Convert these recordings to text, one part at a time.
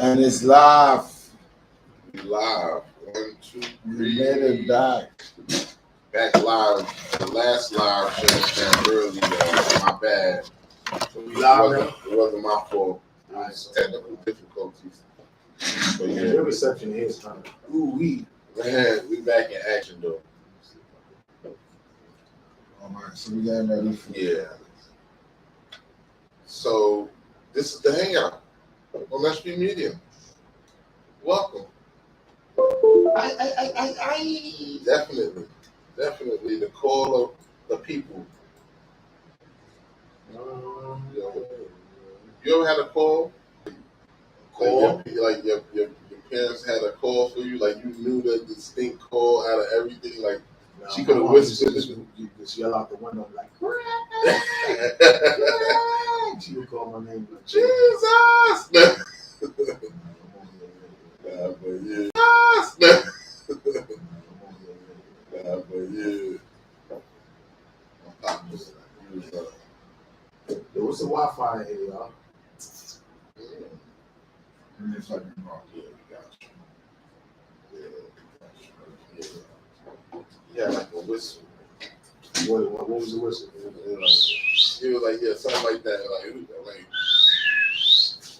And it's live. We live. 1, 2, 3. We made it back. Back live. The last live shut down early. My bad. So we live now? It wasn't my fault. It Alright, was so technical difficulties. But yeah, yeah, your reception here is kind of ooh-wee. man, we back in action though. All right, so we getting ready for Yeah. So this is the Hangout on S.STREET Media. Welcome. Definitely the call of the people. You ever had a call? Call? Like your parents had a call for you, like you knew the distinct call out of everything, like No, she could have my mom whispered. used to just yell out the window like, she would call my name like, Jesus! Nah, but yeah. Nah, but yeah. My pop was Yo, what's the Wi-Fi in here, y'all? in this fucking bar. yeah, we got you. Yeah, like a whistle. What was the whistle? He was like, yeah, something like that. Like,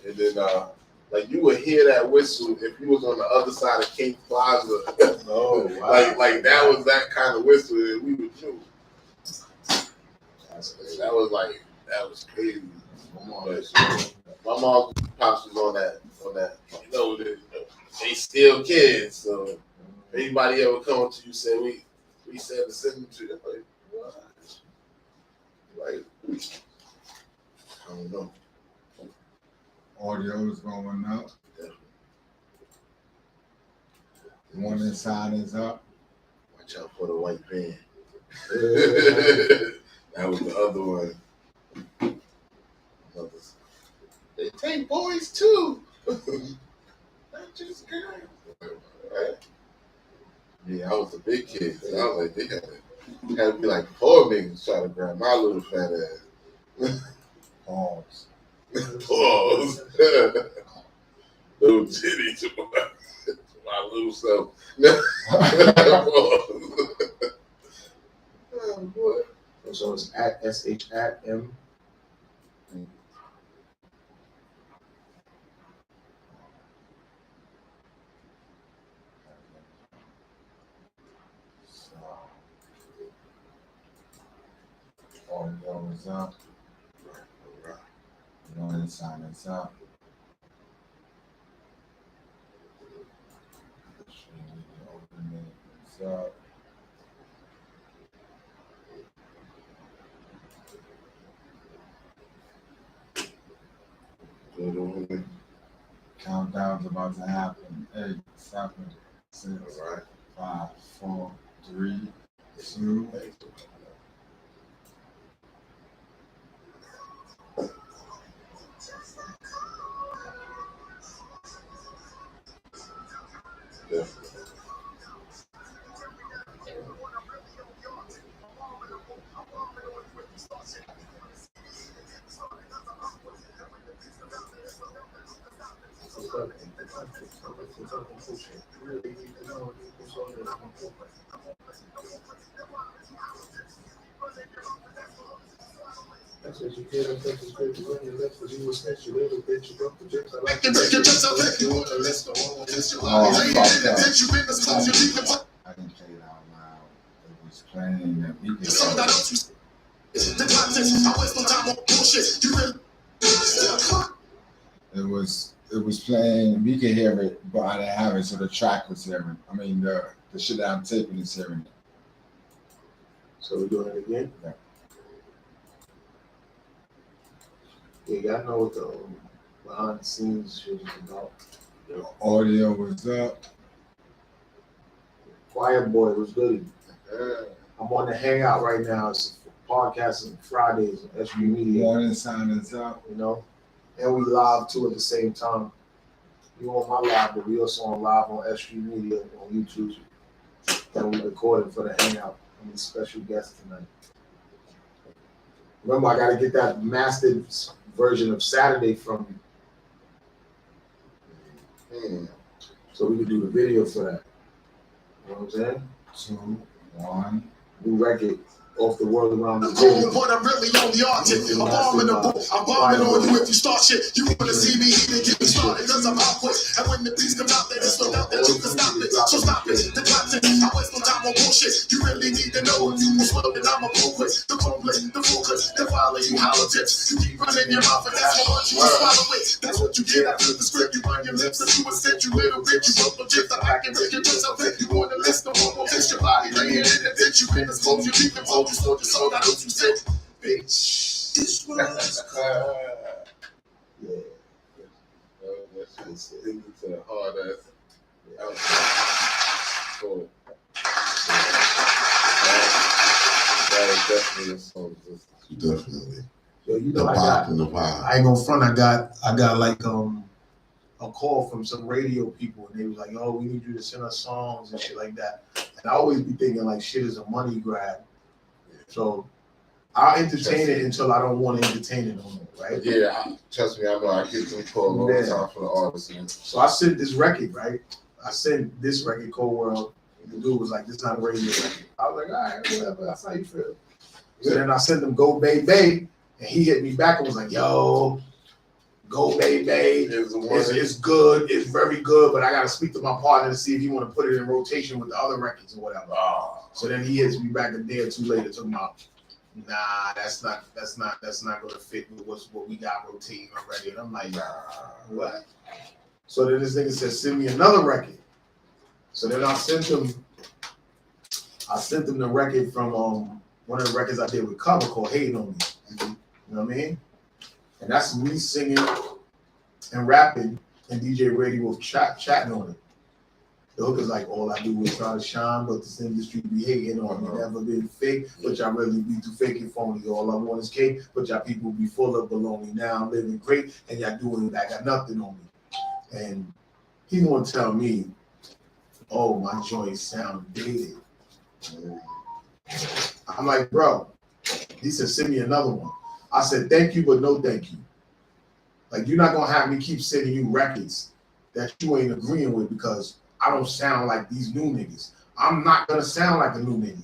and then, like you would hear that whistle if you was on the other side of King Plaza. Oh, wow. like that was that kind of whistle that we would do. That was crazy. My mom pops was on that. You know, they still kids. So if anybody ever come to you say we said to send them to you, like what? Like I don't know. Audio is going up. One inside is up. Watch out for the white van. That was the other one. They take boys too. Not just girls. Right? Yeah, I was a big kid. So I was like, they had to be like 4 niggas trying to grab my little fat ass. Pause. Pause. Little titty to my little self. Oh, boy. So it's at SH at M. Audio is up. One inside is up. Open it is up. Countdown's about to happen. 8, 7, 6, 5, 4, 3, 2. Yeah. That's what you did. I think it's great to run your lips, but you were snitch. You little bitch. You broke the jokes. I like Oh, fuck that. I didn't play it out loud. It was playing that we could It was playing, we could hear it, but I didn't have it, so the track was hearing. I mean, the shit that I'm taping is hearing it. So we're doing it again? Yeah. Yeah, y'all know what the behind the scenes shit is about. The audio was up. Choir Boy was good. I'm on the Hangout right now. It's podcasting Fridays on S.STREET Media. One inside is up. You know, and we live too at the same time. You on my live, but we also on live on S.STREET Media on YouTube. And we recording for the Hangout. I'm a special guest tonight. Remember, I got to get that mastered version of Saturday from you. So we could do the video for that. You know what I'm saying? 2, 1. New record off the Worldarama. I'm really on the artist. I'm bombing the book. I'm bombing on you if you start shit. You wanna see me eat and get me started cause I'm out quick. And when the beats come out, they just look out that you can stop it. So stop it. The content, I waste no time on bullshit. You really need to know if you was well, then I'm a bull quick. The complete, the full clip, the follow you hollow tips. You keep running your mouth and that's how much you swallow it. That's what you get after the script. You run your lips and you a said you little bitch. You wrote no chips. I can make it yourself if you want to list the one more fix your body. Laying in the ditch. You in the smoke. You leave the boat. You sold your soul. I know you said, bitch. This was yeah. That's a hard ass. Cool. That is definitely a song. Definitely. Yo, you know, I ain't gonna front. I got like a call from some radio people, and they was like, "Oh, we need you to send us songs and shit like that." And I always be thinking like, shit is a money grab. So I'll entertain it until I don't want to entertain it no more, right? Yeah, trust me, I know. I get some calls all the time from the artists. So I sent this record, right? I sent this record, Cold World. The dude was like, "This is not a radio record." I was like, "All right, whatever. That's how you feel." So then I sent him Go Bay Bay, and he hit me back and was like, "Yo, Go Bay Bay, it's good, it's very good, but I gotta speak to my partner to see if he want to put it in rotation with the other records or whatever." So then he hits me back a day or two later talking about, "Nah, that's not gonna fit with what we got rotating already." And I'm like, "Nah, what?" So then this nigga said, "Send me another record." So then I sent him the record from one of the records I did with Cover called Hating on Me. You know what I mean? And that's me singing and rapping and DJ Radio chatting on it. The hook is like, "All I do is try to shine, but this industry be hating on me. Never been fake, but y'all really be too fake and phony. All I want is cake, but y'all people be full of baloney. Now I'm living great, and y'all doing that. Got nothing on me." And he gonna tell me, "Oh, my joints sound dated." I'm like, "Bro," he said, "Send me another one." I said, "Thank you, but no thank you. Like, you're not gonna have me keep sending you records that you ain't agreeing with because I don't sound like these new niggas. I'm not gonna sound like a new nigga.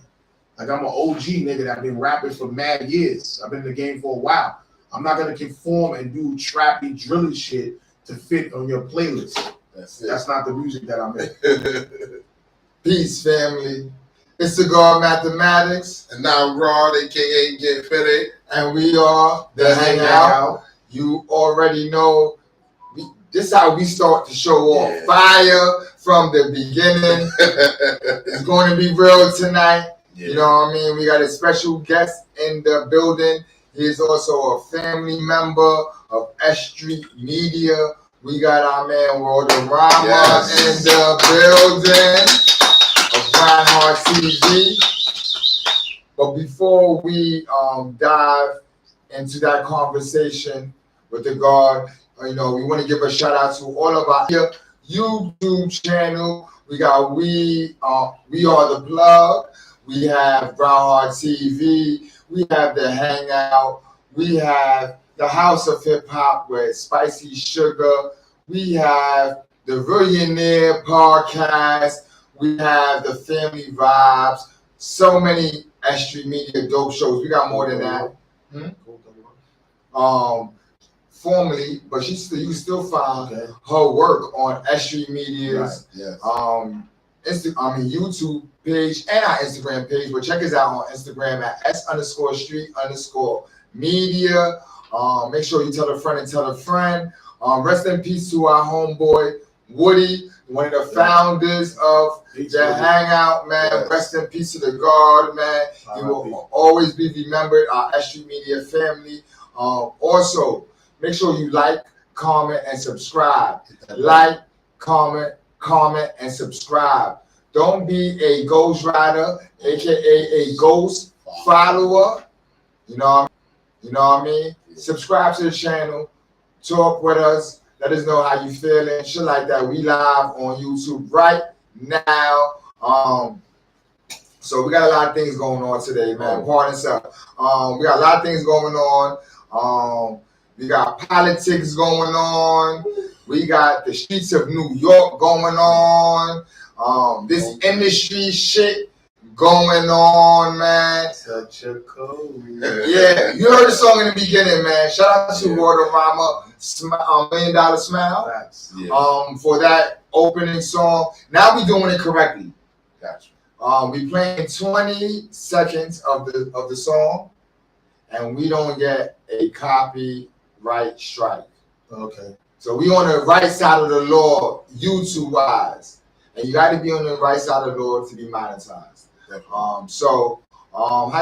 Like, I'm an OG nigga that been rapping for mad years. I've been in the game for a while. I'm not gonna conform and do trappy, drilly shit to fit on your playlist. That's not the music that I'm in." Peace, family. It's the God Mathematics. And now Rod, aka Get Fitted. And we are the Hangout. You already know. This is how we start the show off. Fire from the beginning. It's going to be real tonight. You know what I mean? We got a special guest in the building. He is also a family member of S.STREET Media. We got our man Worldarama in the building of Reinhardt TV. But before we dive into that conversation with the God, we want to give a shout out to all of our YouTube channel. We got We Are the Plug. We have Reinhardt TV. We have the Hangout. We have the House of Hip Hop with Spicy Sugar. We have the Billionaire Podcast. We have the Family Vibes. So many S.STREET Media dope shows. We got more than that. Formally, but you can still find her work on S.STREET Media's YouTube page and our Instagram page. But check us out on Instagram at S_street_media. Make sure you tell a friend and tell a friend. Rest in peace to our homeboy Woody, one of the founders of the Hangout, man. Rest in peace to the God, man. He will always be remembered, our S.STREET Media family. Also, make sure you like, comment, and subscribe. Like, comment, and subscribe. Don't be a ghost rider, aka a ghost follower. You know what I mean? Subscribe to the channel. Talk with us. Let us know how you feeling. Shit like that. We live on YouTube right now. So we got a lot of things going on today, man. Pardon self. We got a lot of things going on. We got politics going on. We got the streets of New York going on. This industry shit going on, man. Such a cold. Yeah, you heard the song in the beginning, man. Shout out to Worldarama, $1 Million Smile. For that opening song. Now we doing it correctly. Gotcha. We playing 20 seconds of the song, and we don't get a copyright strike. Okay. So we on the right side of the law, YouTube wise, and you got to be on the right side of the law to be monetized. How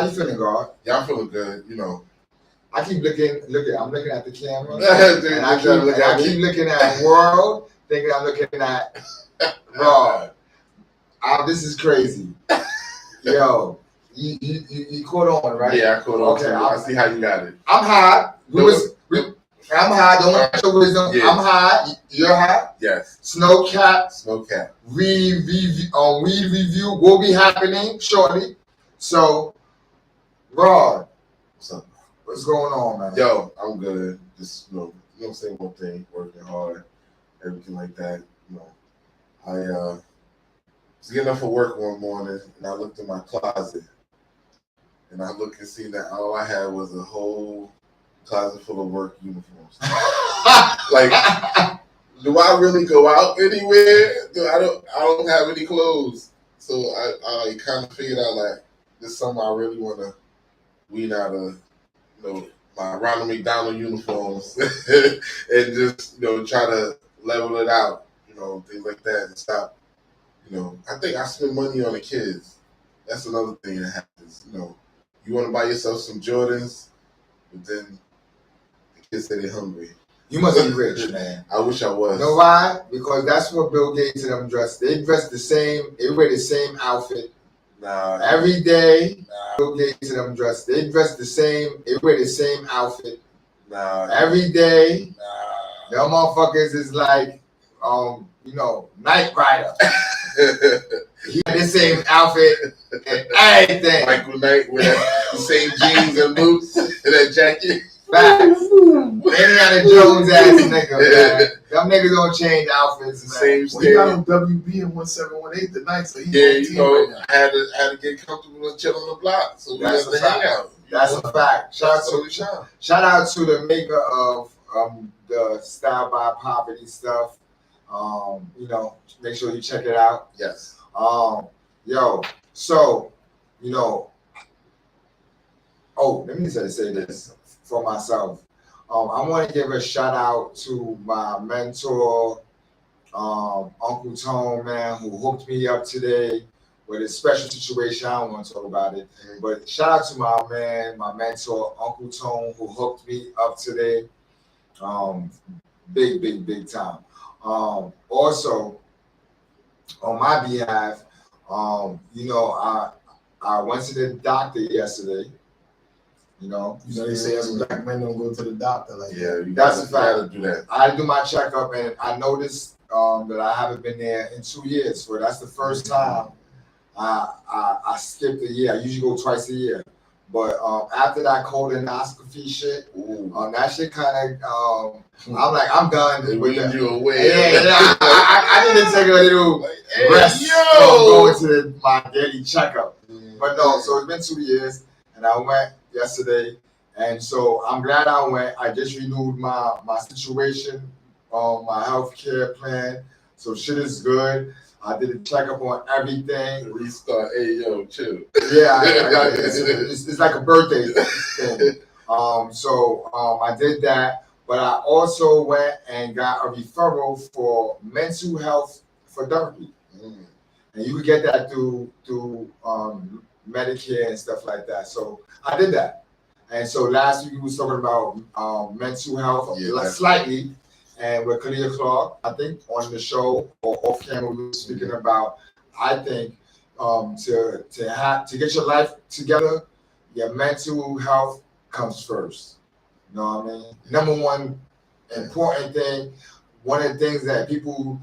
you feeling, God? Yeah, I'm feeling good. You know, I keep looking. I'm looking at the camera, and I keep looking at World, thinking I'm looking at Raw. This is crazy. Yo, you caught on, right? Yeah, I caught on. Okay, I see how you got it. I'm high. I'm high. Don't want your wisdom. Yeah. I'm high. You're high. Yes. Snow cap. Weed Review will be happening shortly. So, Rod, what's going on, man? Yo, I'm good. Just same one thing, working hard, everything like that. You know, I was getting up for work one morning and I looked in my closet and I looked and see that all I had was a whole closet full of work uniforms. Like, do I really go out anywhere? I don't have any clothes. So I kind of figured out like this summer I really want to weed out of my Ronald McDonald uniforms and just try to level it out, things like that, and stop. I think I spend money on the kids. That's another thing that happens. You want to buy yourself some Jordans, but then the kids say they're hungry. You must be rich, man. I wish I was. You know why? Because that's what Bill Gates and them dress. They dress the same. They wear the same outfit. Every day. Bill Gates and them dress. They dress the same. They wear the same outfit. Every day. Them motherfuckers is like, Knight Rider. He had the same outfit and everything. Michael Knight with the same jeans and boots and that jacket. Facts. Indiana Jones ass nigga, man. Them niggas don't change outfits. Same Well, he got on WB in 1718 tonight, so he right I had to get comfortable and chill on the block. So we have to hang out. That's a fact. Shout out to the maker of the Style by Poverty stuff. Make sure you check it out. Yes. Let me just say this for myself. I want to give a shout out to my mentor, Uncle Tone, man, who hooked me up today with a special situation. I don't want to talk about it, but shout out to my man, my mentor, Uncle Tone, who hooked me up today. Big time. Also, on my behalf, I went to the doctor yesterday. They say as black men don't go to the doctor like that. That's a fact. Gotta do that. I do my checkup, and I noticed that I haven't been there in 2 years. So that's the first time I skipped a year. I usually go twice a year. But after that colonoscopy shit, that shit kind of, I'm like, I'm done. They weaned you away. Yeah, I need to take a little rest going to my daily checkup. But no, so it's been 2 years, and I went yesterday, and so I'm glad I went. I just renewed my situation, my health care plan, so shit is good. I did a checkup on everything. Restart. Hey, yo, chill. Yeah, it's like a birthday thing. I did that, but I also went and got a referral for mental health for therapy, and you could get that through Medicare and stuff like that. So I did that, and so last week we was talking about mental health slightly. And with Kalia Clark, I think on the show or off camera, we were speaking about, I think, to get your life together, your mental health comes first. You know what I mean? Number one important thing, one of the things that people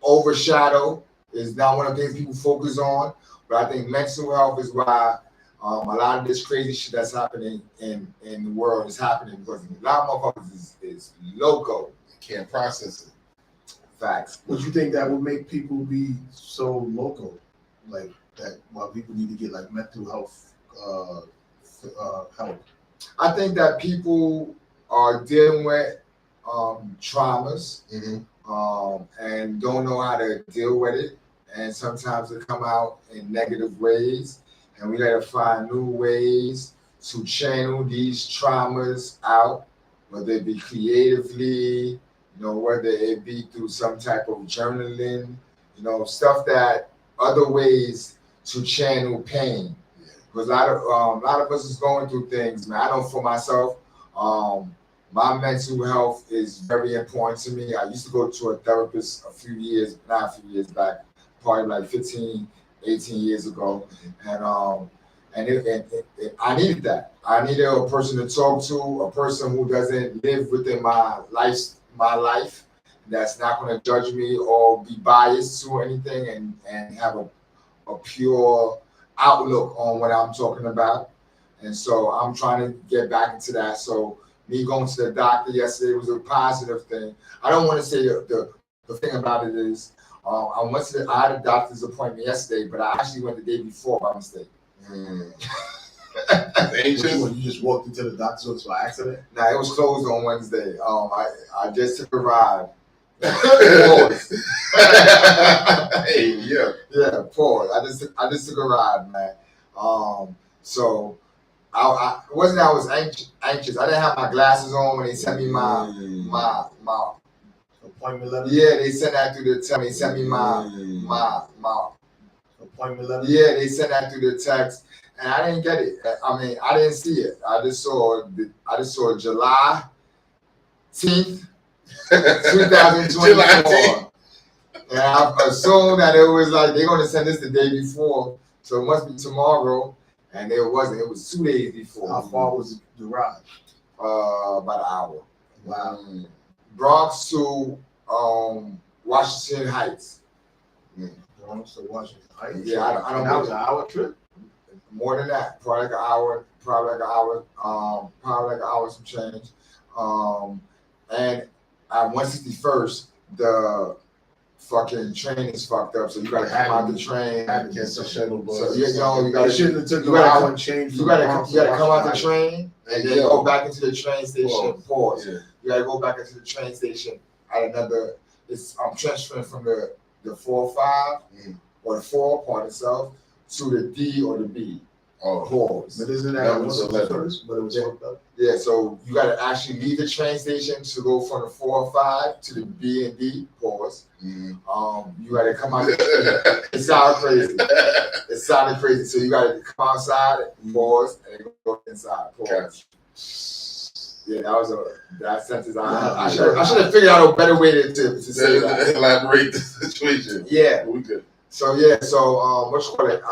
overshadow is not one of the things people focus on, but I think mental health is why a lot of this crazy shit that's happening in the world is happening, because a lot of motherfuckers is loco. can't process it. Facts. Would you think that would make people be so local, like that? While people need to get like mental health help. I think that people are dealing with traumas and don't know how to deal with it, and sometimes it come out in negative ways, and we gotta find new ways to channel these traumas out, whether it be creatively, whether it be through some type of journaling, stuff that other ways to channel pain. Because a lot of us is going through things, man. I know for myself, my mental health is very important to me. I used to go to a therapist not a few years back, probably like 15, 18 years ago. And I needed that. I needed a person to talk to, a person who doesn't live within my life, that's not going to judge me or be biased to anything, and have a pure outlook on what I'm talking about. And so I'm trying to get back into that. So me going to the doctor yesterday was a positive thing. I don't want to say the thing about it is I had a doctor's appointment yesterday, but I actually went the day before by mistake. You just walked into the doctor's office by accident? Nah, it was closed on Wednesday. I just took a ride. Pause. Hey, Yeah, pause. I just took a ride, man. So I wasn't. I was anxious. I didn't have my glasses on when they sent me my appointment letter. Yeah, they sent that through the text. They sent me my appointment letter. Yeah, they sent that through the text, and I didn't get it. I mean, I didn't see it. I just saw July 10th, 2024. And I assumed that it was like they're gonna send this the day before, so it must be tomorrow. And it wasn't. It was 2 days before. How far was the ride? About an hour. Wow. Bronx to Washington Heights. Bronx to Washington Heights. Yeah, I don't know. That was an hour trip. More than that, probably like an hour. Probably like an hour some change. And at 161st, the fucking train is fucked up, so you gotta come out the train. Had to catch the shuttle bus. So you gotta shouldn't have took an hour and change. You gotta come out the train and then go back into the train station. Pause. Yeah. You gotta go back into the train station at another. I'm transferring from the 405 or the 4 part itself to the D or the B. Oh, pause. But isn't that was the first? But it was fucked up. Yeah, so you got to actually leave the train station to go from the 405 to the B and D. Pause. You got to come out. It sounded crazy. It sounded crazy. So you got to come outside, pause, and go inside. Pause. Yeah, that sentence. I should have figured out a better way to say that. Elaborate the situation. Yeah, we could. So what you call it?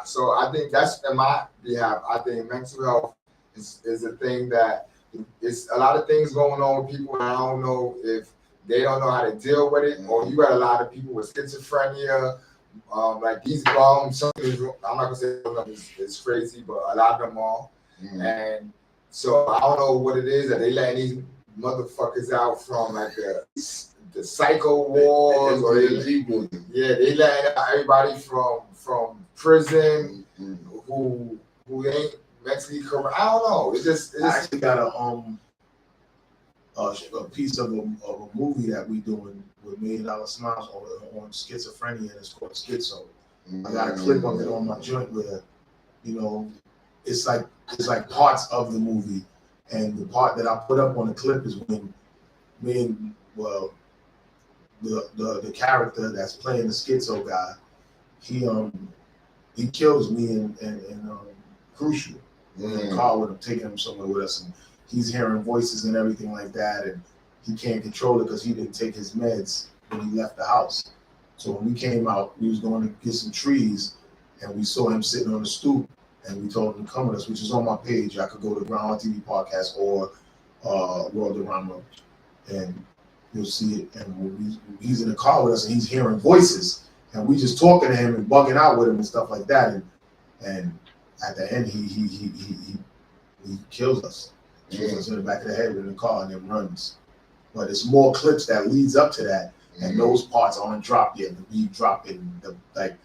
So I think that's in my behalf. I think mental health is a thing that it's a lot of things going on with people, and I don't know if they don't know how to deal with it, or you got a lot of people with schizophrenia, like these bums. I'm not gonna say it's crazy, but a lot of them are, and so I don't know what it is that they letting these motherfuckers out from, like the psycho wars, or they letting everybody from prison who ain't mentally correct. I don't know. I actually got a piece of a movie that we doing with $1 Million Smiles on schizophrenia, and it's called Schizo. I got a clip of it on my joint where, it's like parts of the movie, and the part that I put up on the clip is when the character that's playing the schizo guy, he kills me and Crucial in the car with him, taking him somewhere with us, and he's hearing voices and everything like that, and he can't control it because he didn't take his meds when he left the house. So when we came out, we was going to get some trees, and we saw him sitting on the stoop, and we told him to come with us, which is on my page. I could go to Groundhog TV Podcast or Worldarama, and you'll see it. And when he's in the car with us, and he's hearing voices, and we just talking to him and bugging out with him and stuff like that, and at the end he kills us. Kills us in the back of the head in the car, and then runs. but it's more clips that leads up to that, and those parts aren't dropped yet. We drop in the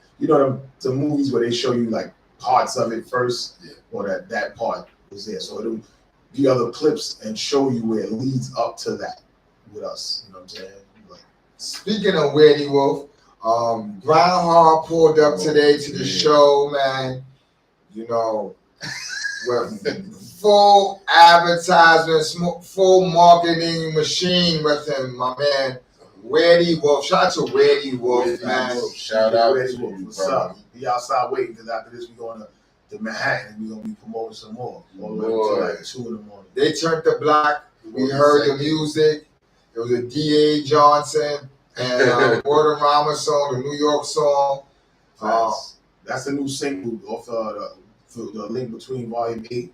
movies where they show you like parts of it first, or that part is there. So it'll be other clips and show you where it leads up to that with us. You know what I'm saying? Like, speaking of Weirdy Wolf, Groundhog pulled up today to the show, man. You know, with full advertisement, full marketing machine with him, my man. Weirdy Wolf. Shout out to Weirdy Wolf, man. Shout out Weirdy to Wolf. you, What's bro. up? Be outside waiting because after this we're going to Manhattan and we're gonna be promoting some more. All the way until like 2 in the morning. They turned the block. We heard the music. It was a D.A. Johnson and Worldarama song, the New York song. That's the new single off the Link Between Volume 8.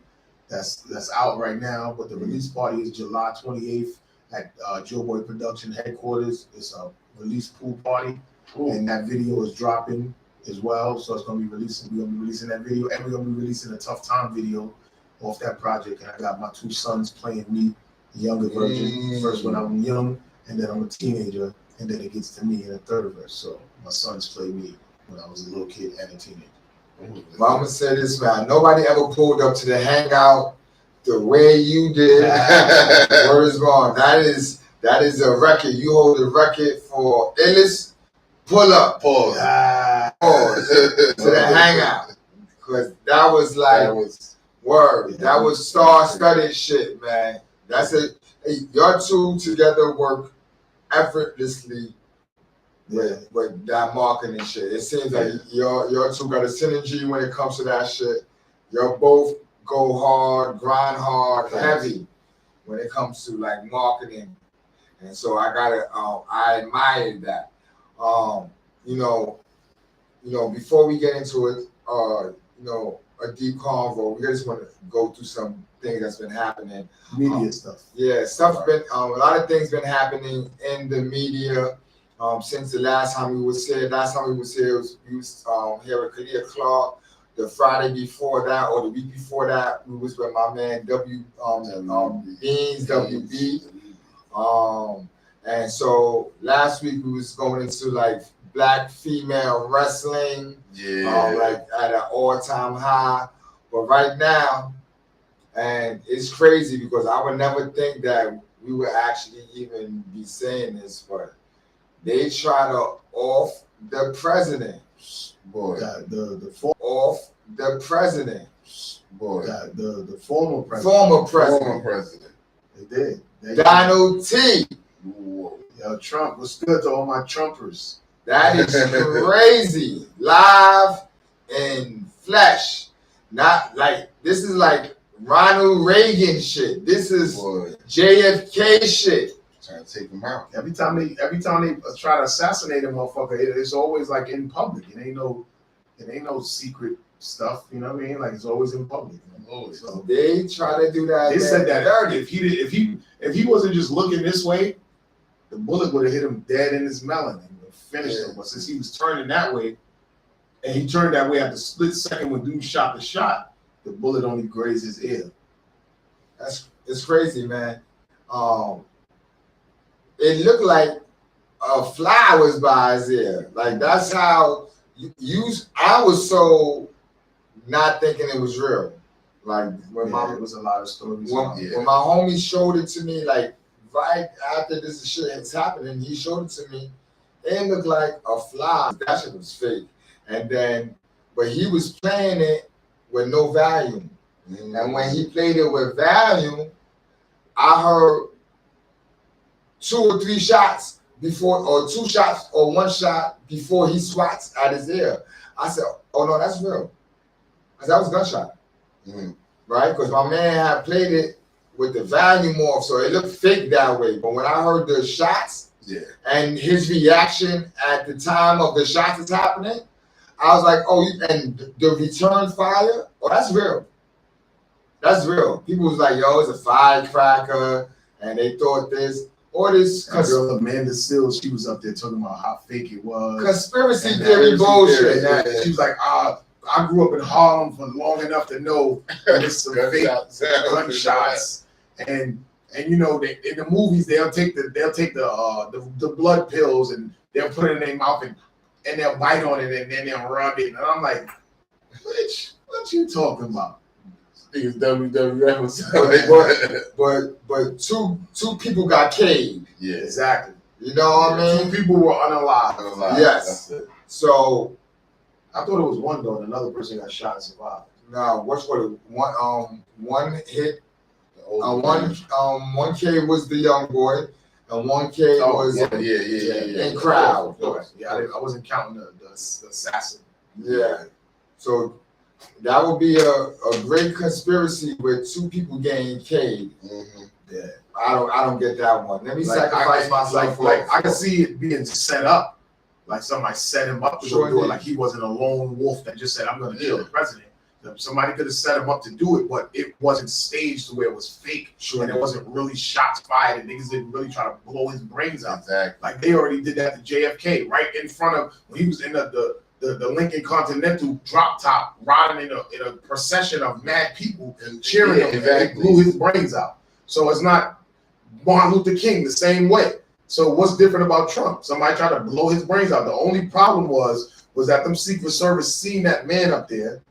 That's out right now, but the release party is July 28th at Joe Boy Production headquarters. It's a release pool party, and that video is dropping as well. So it's gonna be releasing. We're gonna be releasing that video, and we're gonna be releasing a Tough Time video off that project. And I got my 2 sons playing me, the younger version. First when I'm young, and then I'm a teenager, and then it gets to me in the third verse. So my sons play me when I was a little kid and a teenager. Well, I'm gonna say this, man. Nobody ever pulled up to the Hangout the way you did. Word is wrong. That is a record. You hold the record for illest pull up. Pause. To the Hangout, because that was like word. That was star-studded shit, man. That's it. Hey, your 2 together work effortlessly with that marketing shit. It seems like your 2 got a synergy when it comes to that shit. Y'all both go hard, grind hard, heavy when it comes to like marketing. And so I admire that. You know, before we get into it, a deep convo, we just want to go through some things that's been happening. Media stuff. Yeah, stuff's been a lot of things been happening in the media since the last time we was here. Last time we was here we was here with Kalia Clark. The Friday before that, or the week before that, we was with my man Beans WB. And so last week we was going into like black female wrestling, like at an all-time high. But right now, and it's crazy because I would never think that we would actually even be saying this, but they try to off the president. Boy, Off the president. Boy, the former president. Former president. They did. Donald T. Yo, Trump, what's good to all my Trumpers? That is crazy. Live in flesh. Not like, this is like Ronald Reagan shit. This is JFK shit. Trying to take him out. Every time they try to assassinate a motherfucker, it's always like in public. It ain't no secret stuff. You know what I mean? Like it's always in public. So they try to do that. They said that if he wasn't just looking this way, the bullet would have hit him dead in his melon and finished him. But since he was turning that way, and he turned that way at the split second when dude shot the shot, the bullet only grazed his ear. It's crazy, man. It looked like a fly was by his ear. Like that's how I was so not thinking it was real. Like when it was a lot of stories. When my homie showed it to me, like right after this shit was happening, he showed it to me. It looked like a fly. That shit was fake. And then, but he was playing it with no volume. And when he played it with volume, I heard 2 or 3 shots before, or 2 shots or 1 shot before he swats at his ear. I said, oh no, that's real. Because that was a gunshot. Right? Because my man had played it with the volume off, so it looked fake that way. But when I heard the shots and his reaction at the time of the shots that's happening, I was like, oh, and the return fire, oh, that's real. That's real. People was like, yo, it's a firecracker, and they thought this. Or this girl Amanda Sills, she was up there talking about how fake it was. Conspiracy theory bullshit. She was like, I grew up in Harlem for long enough to know that it's some fake gunshots. And And you know, in the movies, they'll take the blood pills and they'll put it in their mouth and they'll bite on it and then they'll rub it. And I'm like, bitch, what you talking about? Niggas WWF. But two people got killed. Yeah, Exactly. You know what I mean? 2 people were unalive. Yes. So I thought it was one though, and another person got shot and survived. now what's what one hit. One. One K was the young boy, and 1K was in crowd. Yeah, I wasn't counting the assassin. Yeah, so that would be a great conspiracy where 2 people getting killed. Mm-hmm. Yeah, I don't get that one. Let me like, sacrifice myself. I can see it being set up, like somebody set him up to do it. Like he wasn't a lone wolf that just said, "I'm going to kill the president." Somebody could have set him up to do it, but it wasn't staged to where it was fake, and it wasn't really shots fired, and niggas didn't really try to blow his brains out. Exactly. Like they already did that to JFK, right in front of when he was in the Lincoln Continental drop top, riding in a procession of mad people and cheering him, and blew his brains out. So it's not Martin Luther King the same way. So what's different about Trump? Somebody tried to blow his brains out. The only problem was that them Secret Service seen that man up there.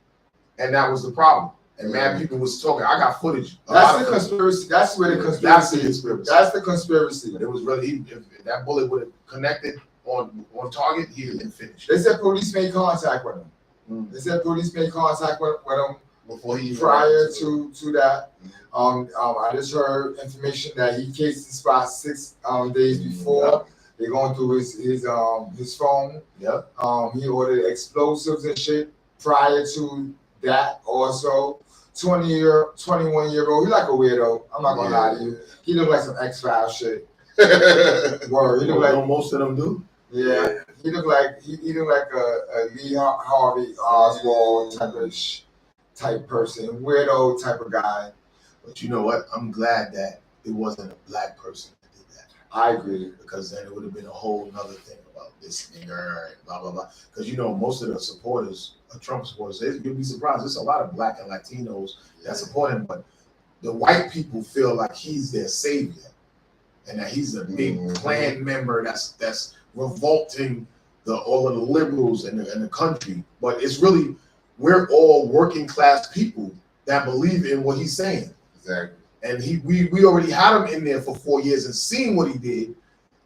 And that was the problem. And mad people was talking. I got footage. That's the conspiracy. That's where the conspiracy is. That's the conspiracy. But it was really, if that bullet would have connected on target, he'd have been finished. They said police made contact with him. They said police made contact with him before he prior to that. I just heard information that he cased the spot 6 days before. They're going through his phone. Yep. He ordered explosives and shit prior to that also. 21-year-old. He like a weirdo. I'm not gonna lie to you. He look like some X-Files shit. Word. He look like most of them do. Yeah. He look like a Lee Harvey Oswald type person, weirdo type of guy. But you know what? I'm glad that it wasn't a black person that did that. I agree. Because then it would have been a whole nother thing about this nigger and blah blah blah. Because you know most of the supporters, Trump supporters, you'll be surprised. There's a lot of black and Latinos that support him, but the white people feel like he's their savior, and that he's a big Klan member that's revolting all of the liberals in the country. But it's really, we're all working class people that believe in what he's saying. Exactly. And we already had him in there for 4 years and seen what he did,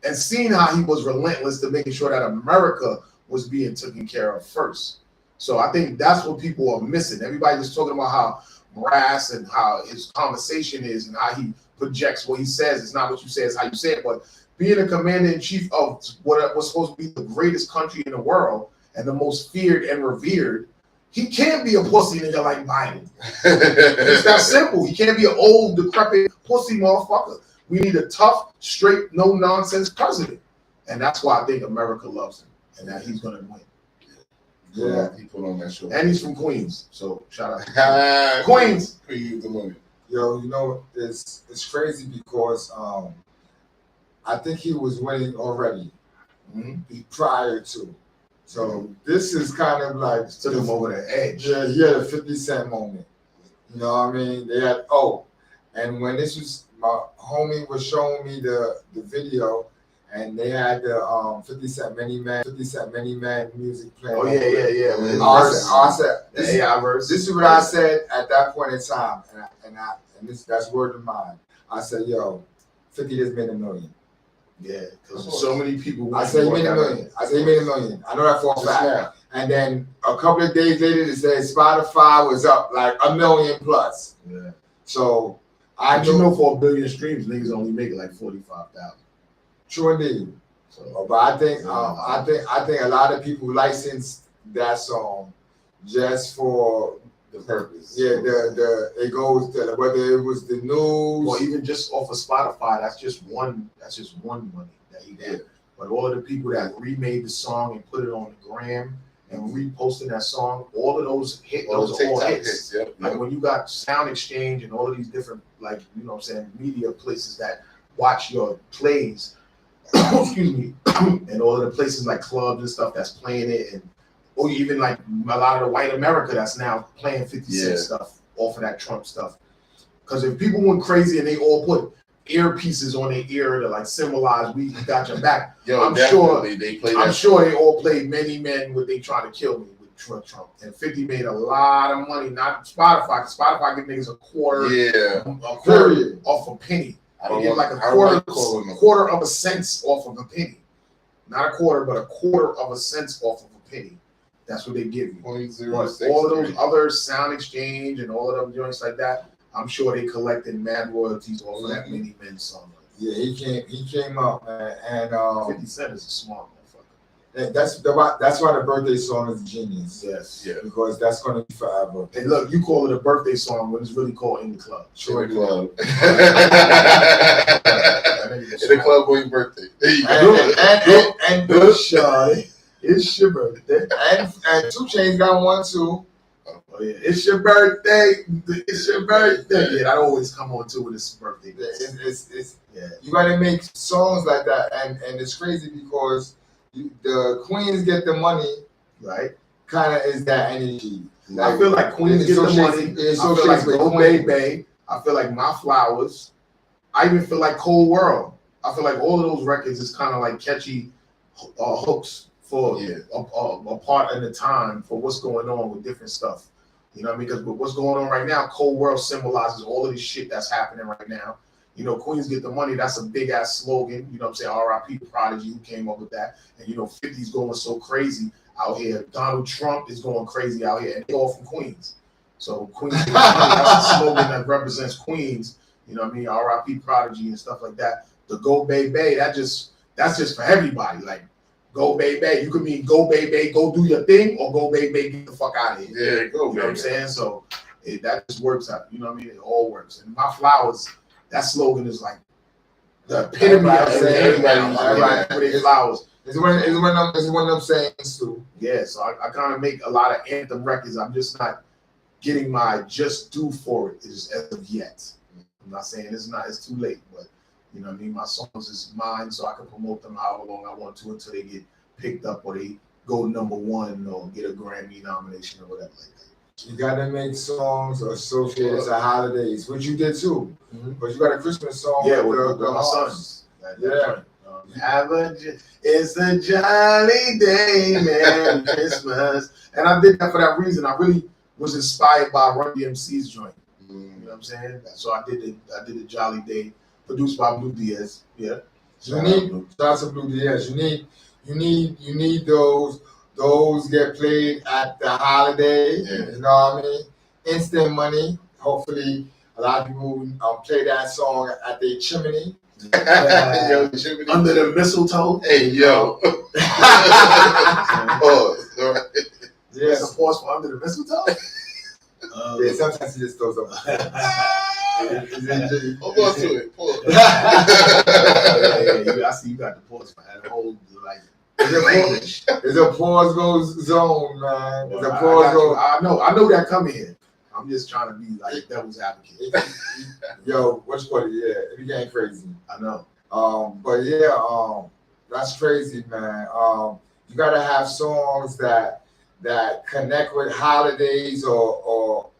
and seen how he was relentless to making sure that America was being taken care of first. So I think that's what people are missing. Everybody just talking about how brass and how his conversation is and how he projects what he says. It's not what you say, it's how you say it. But being a commander-in-chief of what was supposed to be the greatest country in the world and the most feared and revered, he can't be a pussy nigga like Biden. It's that simple. He can't be an old, decrepit pussy motherfucker. We need a tough, straight, no-nonsense president. And that's why I think America loves him and that he's going to win. Yeah, he put on that show. And he's from Queens, so shout out. Queens. Queens, the money. Yo, you know, it's crazy because I think he was winning already prior to. So this is kind of like took him over the edge. Yeah, he had a 50 Cent moment. You know what I mean? They had and when this was, my homie was showing me the video. And they had the 50 Cent Many Man music playing. Oh yeah. I said, verse. This is what I said at that point in time, and that's word of mine. I said, yo, 50 just made $1 million. Yeah, because so many people. I said he made $1 million. I know that for a fact. And then a couple of days later, they said Spotify was up like $1 million plus. Yeah. So I know for 1 billion streams, niggas only make it like 45,000. True indeed. So, but I think a lot of people license that song just for the purpose. Yeah, it goes to whether it was the news or even just off of Spotify. That's just one money that he did. But all of the people that remade the song and put it on the gram and reposting that song, all of those hits, those are all hits. Like when you got Sound Exchange and all of these different, like, you know what I'm saying, media places that watch your plays. Excuse me, and all of the places like clubs and stuff that's playing it, and or even like a lot of the white America that's now playing 50 Cent stuff off of that Trump stuff. Because if people went crazy and they all put earpieces on their ear to like symbolize we got your back. Yo, I'm sure they play I'm that sure they all played Many Men with They Trying to Kill Me with Trump. And 50 made a lot of money, not Spotify. Spotify give niggas a quarter off a penny. They get like a quarter of a cent off of a penny. Not a quarter, but a quarter of a cent off of a penny. That's what they give you. But all of those other Sound Exchange and all of them joints like that, I'm sure they collected mad royalties off of that Many Men song. Yeah, he came out, man, and 50 Cent is a smart motherfucker. That's why the birthday song is genius. Yes, yeah, because that's gonna be forever. And look, you call it a birthday song when it's really called In the Club. Sure, in the club. In the club for your birthday. There you go. And it's your birthday. And 2 Chainz got one too. Oh yeah, it's your birthday. It's your birthday. Yeah, that always come on too when it's birthday. It's you gotta make songs like that, and it's crazy because the Queens get the money, right? Kind of is that energy. I feel like Queens get the money. I feel like Go Baby. I feel like My Flowers. I even feel like Cold World. I feel like all of those records is kind of like catchy hooks for a part in the time for what's going on with different stuff. You know what I mean? Because what's going on right now, Cold World symbolizes all of this shit that's happening right now. You know, Queens get the money. That's a big ass slogan. You know what I'm saying? R.I.P. Prodigy, who came up with that. And you know, 50's going so crazy out here. Donald Trump is going crazy out here, and they all from Queens. So Queens get the money. That's a slogan that represents Queens. You know what I mean? R.I.P. Prodigy and stuff like that. The Go Baby, that's just for everybody. Like Go Baby, you could mean Go Baby, go do your thing, or Go Baby, get the fuck out of here. Yeah, go. You know what I'm saying? So that just works out. You know what I mean? It all works. And My Flowers, that slogan is like the epitome of everybody flowers. It's one of them sayings too. Yeah, so I kind of make a lot of anthem records. I'm just not getting my just due for it as of yet. I'm not saying it's too late, but you know what I mean? My songs is mine, so I can promote them however long I want to until they get picked up or they go #1 or get a Grammy nomination or whatever like that. You gotta make songs associated to holidays, which you did too. But you got a Christmas song with my sons. It's a jolly day, Merry Christmas. And I did that for that reason. I really was inspired by Run DMC's joint. You know what I'm saying? So I did the Jolly Day, produced by Blue Diaz. Yeah. Shout out to Blue Diaz. You need those get played at the holiday. You know what I mean? Instant money. Hopefully a lot of people play that song at their chimney. Yo, chimney. Under the mistletoe. Hey yo. There's a pause for Under the Mistletoe. Yeah, sometimes he just throws up. Hold on to it. Pause. I see you got the pause for that whole like. There's a pause goes zone, man. There's a pause goes. I know that coming here. I'm just trying to be like devil's advocate. Yo, what's funny? Yeah, it became crazy. I know. But yeah, that's crazy, man. You gotta have songs that connect with holidays or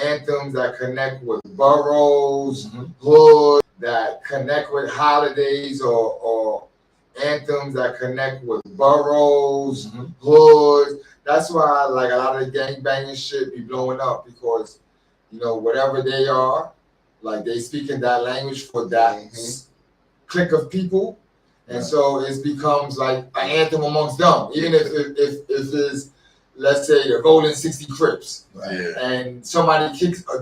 anthems that connect with boroughs, hood, that connect with holidays or anthems that connect with boroughs, hoods. That's why like a lot of the gangbanging shit be blowing up because, you know, whatever they are, like they speak in that language for that clique of people. And so it becomes like an anthem amongst them. Even if it's, let's say, the Golden 60 Crips, and somebody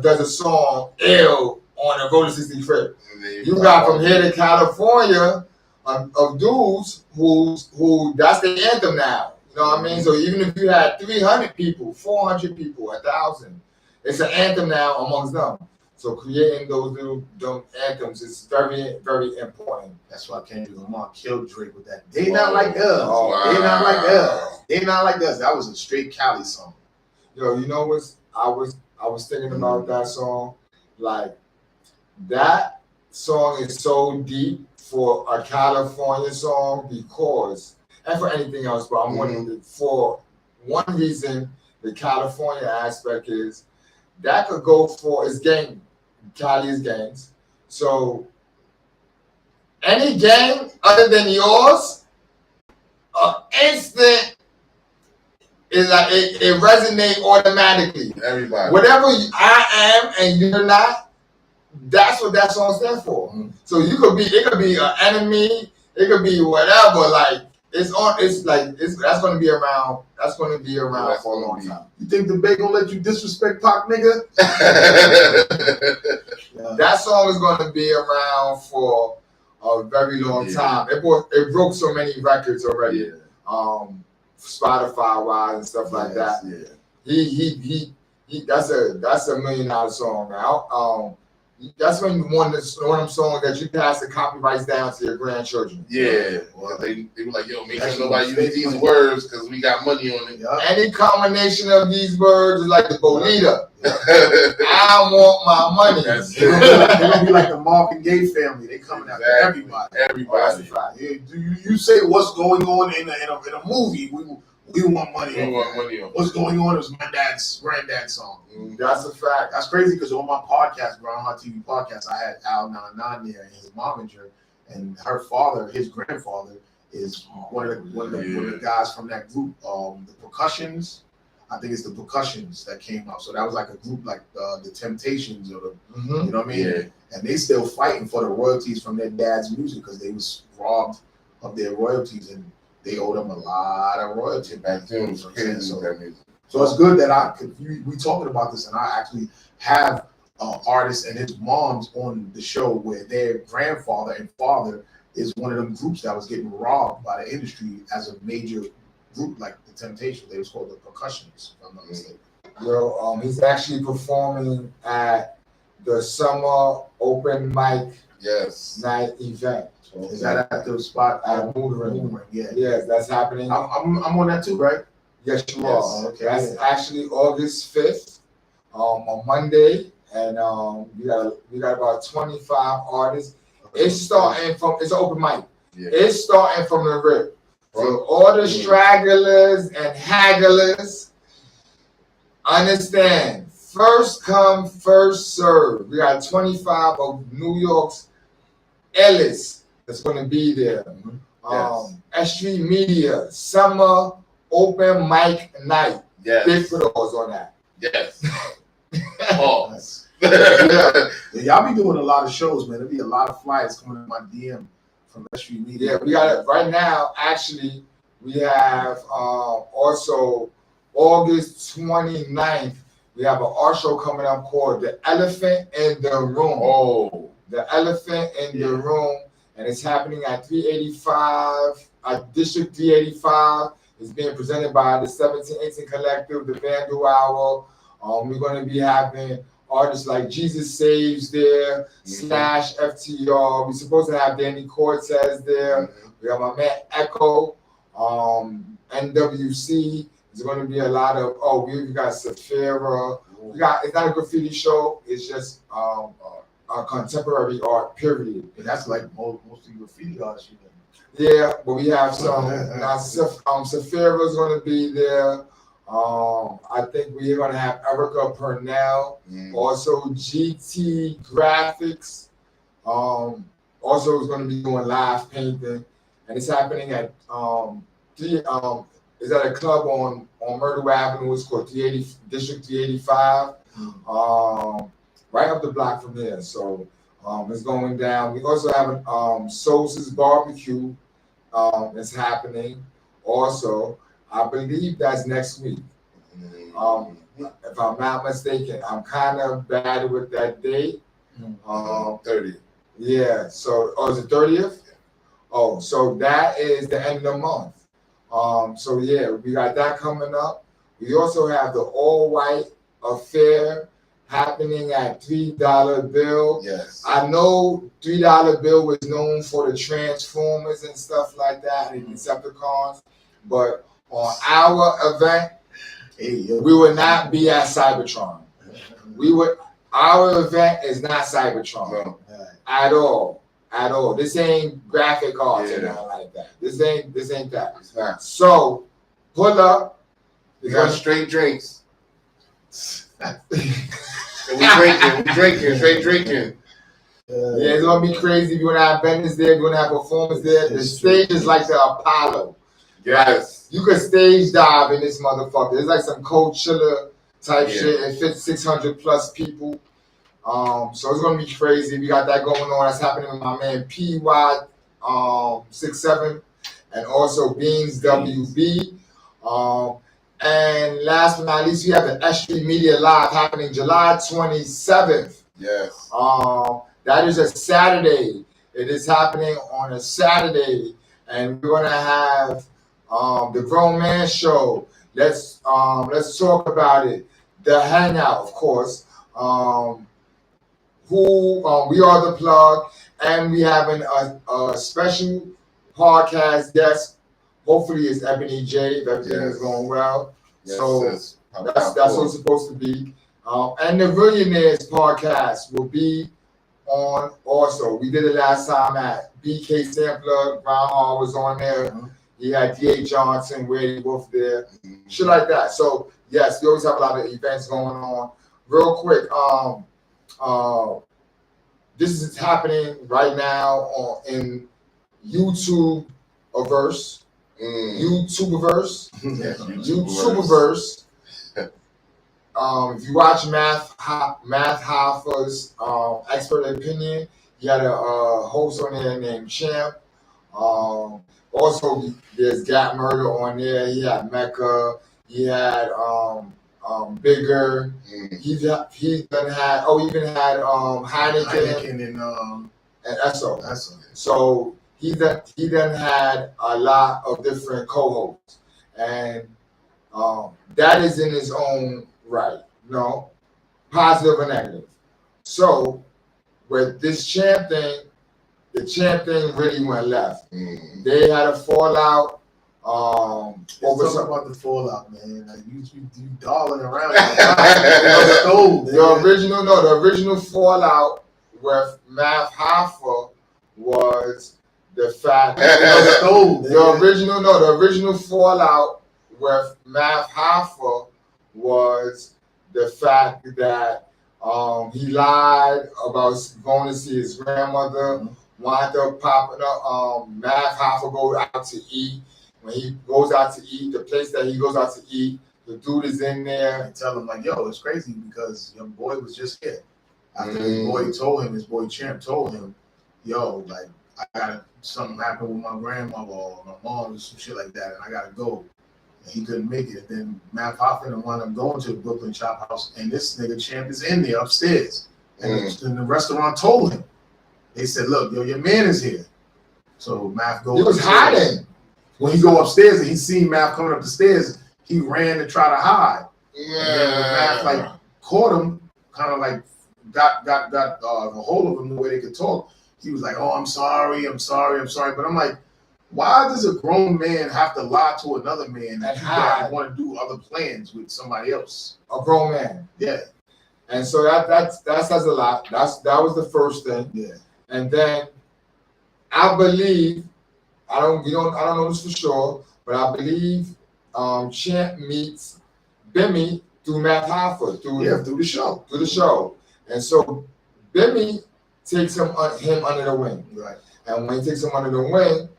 does a song ill on a Golden 60 Crip. You got from here to California of dudes who that's the anthem now. You know what I mean? So even if you had 300 people, 400 people, 1,000, it's an anthem now amongst them. So creating those little dumb anthems is very, very important. That's why Kendrick Lamar killed Drake with that. They not like us. They not like us. They not like us. That was a straight Cali song. Yo, you know what? I was thinking about that song. Like that song is so deep for a California song because, and for anything else, but I'm wondering for one reason, the California aspect is that could go for its gang. Cali is gangs. So any game other than yours, instant is like it resonates automatically. Everybody. Whatever I am and you're not, that's what that song stands for. Mm. So it could be an enemy, it could be whatever. Like that's gonna be around. That's gonna be around for a long time. You think the Bay gonna let you disrespect Pac, nigga? That song is gonna be around for a very long time. It broke so many records already. Spotify wise and stuff like that. Yeah. He that's a $1 million song now. That's when one of them songs that you pass the copyrights down to your grandchildren. Yeah. Well, they were like, yo, make sure nobody use these words because we got money on it. Any combination of these words is like the Bonita. I want my money. They're gonna be like the Marvin Gaye family. They coming after everybody. Everybody. You say what's going on in a movie? We want money. We want money on. What's going on is my granddad's song. That's a fact. That's crazy because on my podcast, Groundhog TV podcast, I had Al Nan there and his momager, and her father, his grandfather, is one of the guys from that group, the Percussions. I think it's the Percussions that came out. So that was like a group like the Temptations or the, you know what I mean? Yeah. And they still fighting for the royalties from their dad's music because they was robbed of their royalties and they owe them a lot of royalty back then. So it's good that we talking about this, and I actually have artists and his moms on the show where their grandfather and father is one of them groups that was getting robbed by the industry as a major group like the Temptations. They was called the Percussions, if I'm not mistaken. Yo, he's actually performing at the summer open mic night event. Is that at the spot at Worldarama? Yeah. Yes, that's happening. I'm on that too, right? Yes, you are. Okay. That's actually August 5th, on Monday, and we got about 25 artists. It's an open mic. Yeah. It's starting from the rip. So all the stragglers and hagglers, understand, first come, first serve. We got 25 of New York's Ellis that's going to be there. S.STREET Media, summer open mic night. Yes. Big photos on that. Yes. Y'all be doing a lot of shows, man. There'll be a lot of flyers coming in my DM from S.STREET Media. Yeah, we got it right now. Actually, we have also August 29th. We have an art show coming up called The Elephant in the Room. Oh, The Elephant in the Room, and it's happening at 385, District 385. It's being presented by the 1718 Collective, the Vandal Hour. We're going to be having artists like Jesus Saves there, Slash FTR. We're supposed to have Danny Cortez there. We have my man Echo, NWC. There's going to be a lot of, we got Safira. It's not a graffiti show. It's just contemporary art, period. And that's like mostly graffiti artists. Yeah, but we have some. Safira's going to be there. I think we're going to have Erica Purnell. Also, GT Graphics. Also is going to be doing live painting. And it's happening at is at a club on Myrtle Avenue. It's called District 385. Right up the block from here. So it's going down. We also have Sosa's Barbecue. It's happening. Also, I believe that's next week. If I'm not mistaken, I'm kind of bad with that date. 30th. Yeah. So, is it 30th? Oh, so that is the end of the month. So yeah, we got that coming up. We also have the All White Affair happening at $3 Bill. Yes. I know $3 Bill was known for the Transformers and stuff like that, and Decepticons, but on our event, we would not be at Cybertron. Our event is not Cybertron at all. At all. This ain't graphic arts or nothing like that. This ain't that. It's not. So pull up. We got straight drinks. We drinking, straight drinking. Yeah, it's gonna be crazy. We're gonna have vendors there. We're gonna have performers there. The stage is like the Apollo. Yes. You could stage dive in this motherfucker. It's like some Coachella type shit. It fits 600 plus people. So it's gonna be crazy. We got that going on. That's happening with my man PY 67 and also Beans WB. And last but not least, we have the S.STREET Media Live happening July 27th. Yes. That is a Saturday. It is happening on a Saturday, and we're gonna have the Grown Man Show. Let's talk about it. The Hangout, of course. We are the plug, and we having a special podcast guest. Hopefully, it's Ebony J. If everything is going well. Yes, So that's what it's supposed to be. And the Billionaires podcast will be on also. We did it last time at BK Sampler. Brown Hall was on there. He had D.A. Johnson, Wade Wolf there. Shit like that. So, yes, we always have a lot of events going on. Real quick, this is happening right now in YouTubeverse. YouTubeverse. YouTubeverse. If you watch Math Hoffa's Expert Opinion, he had a host on there named Champ. Also, there's Gap Murder on there. He had Mecca. He had Bigger. He even had Heineken and Esso. So he then had a lot of different co-hosts, and that is in his own right, positive and negative. So with this Champ thing, the Champ thing really went left. They had a fallout. About the fallout, man. Like you darling around. The original fallout with Math Hoffa was the fact the original fallout with Math Hoffa was the fact that he lied about going to see his grandmother. Wound up popping up. Math Hoffa goes out to eat. When he goes out to eat, the place that he goes out to eat, the dude is in there. And tell him like, yo, it's crazy because your boy was just here. After his boy Champ told him, yo, like I got something happened with my grandmother or my mom or some shit like that, and I gotta go. And he couldn't make it. And then Matt Hoffman wound up going to the Brooklyn Chop House, and this nigga Champ is in there upstairs. And the restaurant told him. They said, look, yo, your man is here. So Matt goes. He was hiding. When he go upstairs and he seen Matt coming up the stairs, he ran to try to hide. Yeah. And then when Matt like caught him, kind of like got a hold of him the way they could talk. He was like, "Oh, I'm sorry." But I'm like, why does a grown man have to lie to another man that want to do other plans with somebody else? A grown man. Yeah. And so that says a lot. That was the first thing. Yeah. And then I believe. I don't know this for sure, but I believe Champ meets Bimmy through Matt Hoffa through the show. And so Bimmy takes him under the wing. Right. And when he takes him under the wing,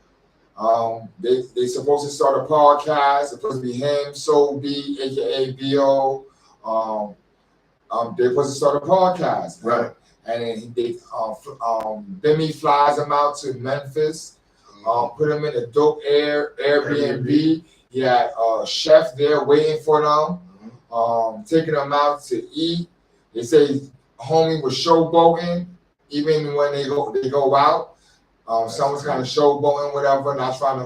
they supposed to start a podcast. It's supposed to be him, Soul B, aka BO. They're supposed to start a podcast. Right. And then Bimmy flies him out to Memphis. Put him in a dope Airbnb. He had a chef there waiting for them, taking them out to eat. They say homie was showboating even when they go out. Someone's kind of showboating, whatever, not trying to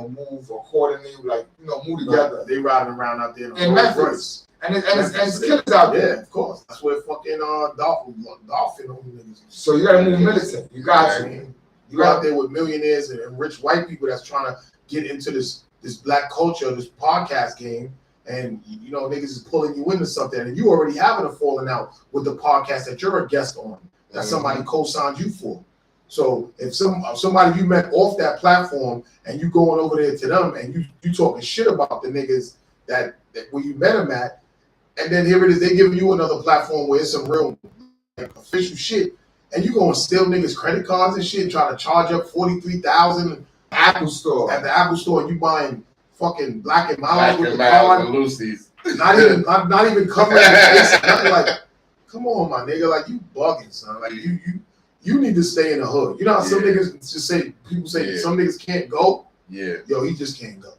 move accordingly, move together. They riding around out there in Memphis. And it's killers out there. Yeah, of course. That's where fucking Dolphin niggas. So you gotta move militant. You got to. You out there with millionaires and rich white people that's trying to get into this black culture, this podcast game, and niggas is pulling you into something, and you already having a falling out with the podcast that you're a guest on, that somebody co-signed you for. So if somebody you met off that platform and you going over there to them and you talking shit about the niggas that where you met them at, and then here it is, they giving you another platform where it's some real official shit. And you go and steal niggas' credit cards and shit, try to charge up $43,000 Apple Store. at the Apple Store, and you buying fucking Black and Miles Black with and the Miles card. and Lucy's. Not even covering the face. Nothing like, come on, my nigga, like you bugging, son. Like you need to stay in the hood. You know how some niggas just say, people say some niggas can't go. Yeah. Yo, he just can't go.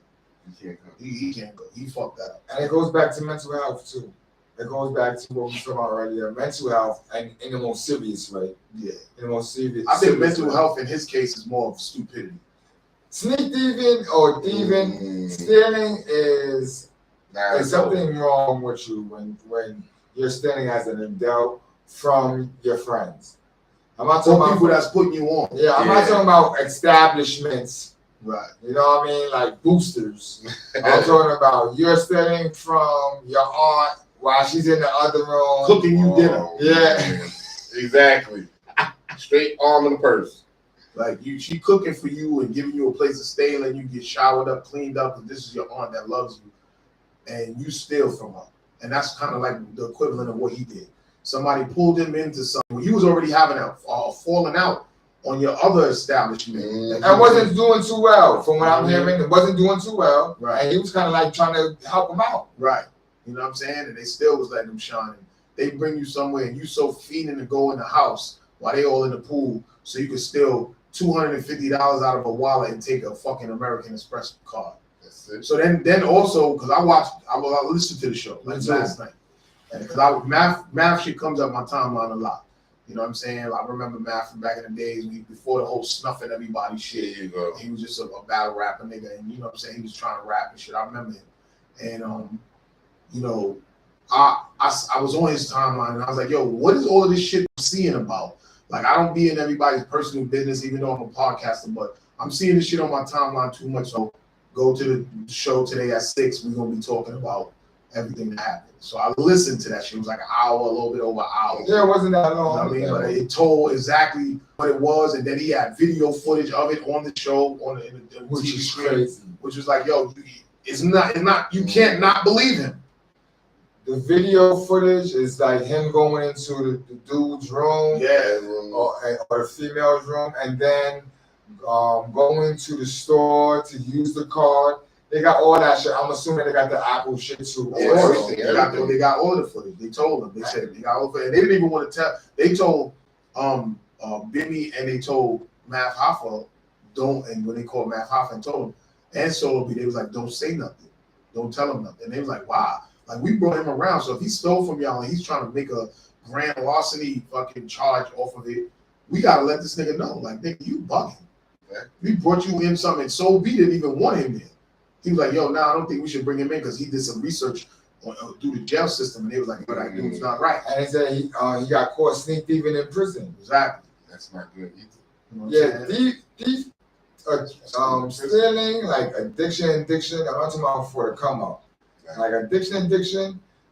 He can't go. He can't go. He fucked that up. And it goes back to mental health too. It goes back to what we talked about earlier, mental health, and in the most serious way. Yeah. In the most serious. I think serious mental way. health in his case is more of stupidity. Sneak thieving or thieving, stealing is there's something wrong with you when you're stealing as an adult from your friends. I'm not talking Or about people that's putting you on. Yeah, I'm not talking about establishments. Right. You know what I mean? Like boosters. I'm talking about you're stealing from your aunt while she's in the other room. Cooking you dinner. Yeah. Exactly. Straight arm in the purse. Like she cooking for you and giving you a place to stay and letting you get showered up, cleaned up, and this is your aunt that loves you. And you steal from her. And that's kind of like the equivalent of what he did. Somebody pulled him into something. You was already having a falling out on your other establishment. And wasn't doing too well. From what I'm hearing, it wasn't doing too well. Right. And he was kind of like trying to help him out. Right. You know what I'm saying? And they still was letting him shine. They bring you somewhere and you so fiending to go in the house while they all in the pool so you can steal $250 out of a wallet and take a fucking American Express card. That's it. So then also, because I listened to the show like last night. Because math shit comes up my timeline a lot. You know what I'm saying? I remember math from back in the days before the whole snuffing everybody shit. There you go. He was just a battle rapper nigga, and you know what I'm saying? He was trying to rap and shit. I remember him. And you know, I was on his timeline and I was like, yo, what is all of this shit I'm seeing about? Like, I don't be in everybody's personal business, even though I'm a podcaster, but I'm seeing this shit on my timeline too much. So go to the show today at 6. We're gonna be talking about everything that happened. So I listened to that shit. It was like an hour, a little bit over an hour. Yeah, it wasn't that long. You know what I mean? But it told exactly what it was, and then he had video footage of it on the show, in the Which TV is screen, crazy. which was like, yo, it's not. You can't not believe him. The video footage is like him going into the dude's room, or the female's room, and then going to the store to use the card. They got all that shit. I'm assuming they got the Apple shit too. Everything. They got all the footage. They told them. They said they got all the footage. And they didn't even want to tell. They told Benny and they told Math Hoffa don't. And when they called Math Hoffa and told him, and Solo B, they was like, don't say nothing. Don't tell him nothing. And they was like, wow. Like, we brought him around. So if he stole from y'all and he's trying to make a grand larceny fucking charge off of it, we gotta let this nigga know. Like, nigga, you bugging. We brought you in something, and Soul B didn't even want him there. He was like, yo, I don't think we should bring him in because he did some research through the jail system, and they was like, what I do is not right. And they said he got caught sneak thieving in prison. Exactly. That's not good either. You know what I'm saying? Stealing, like addiction. I'm not talking about for the come up. Like addiction.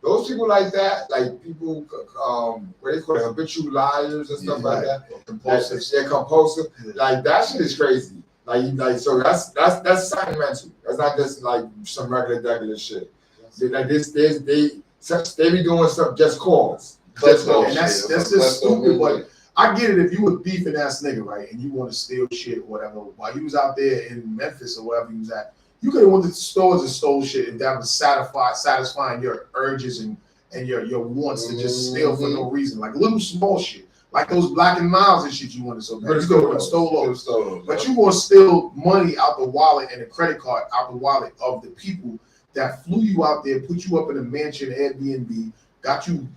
Those people like that, like people, what they call it, habitual liars and stuff like that. Compulsive. They're compulsive. Like that shit is crazy. Like so that's something mental. That's not just like some regular shit. Like they be doing stuff just cause. And that's just stupid. But I get it if you was beefing ass nigga, right, and you want to steal shit or whatever. While you was out there in Memphis or wherever you was at, you could have went to stores and stole shit, and that was satisfying your urges and your wants to just steal for no reason, like little small shit, like those Black and Miles and shit you wanted so bad. You could have stole those, but you want to steal money out the wallet and a credit card out the wallet of the people that flew you out there, put you up in a mansion, Airbnb, got you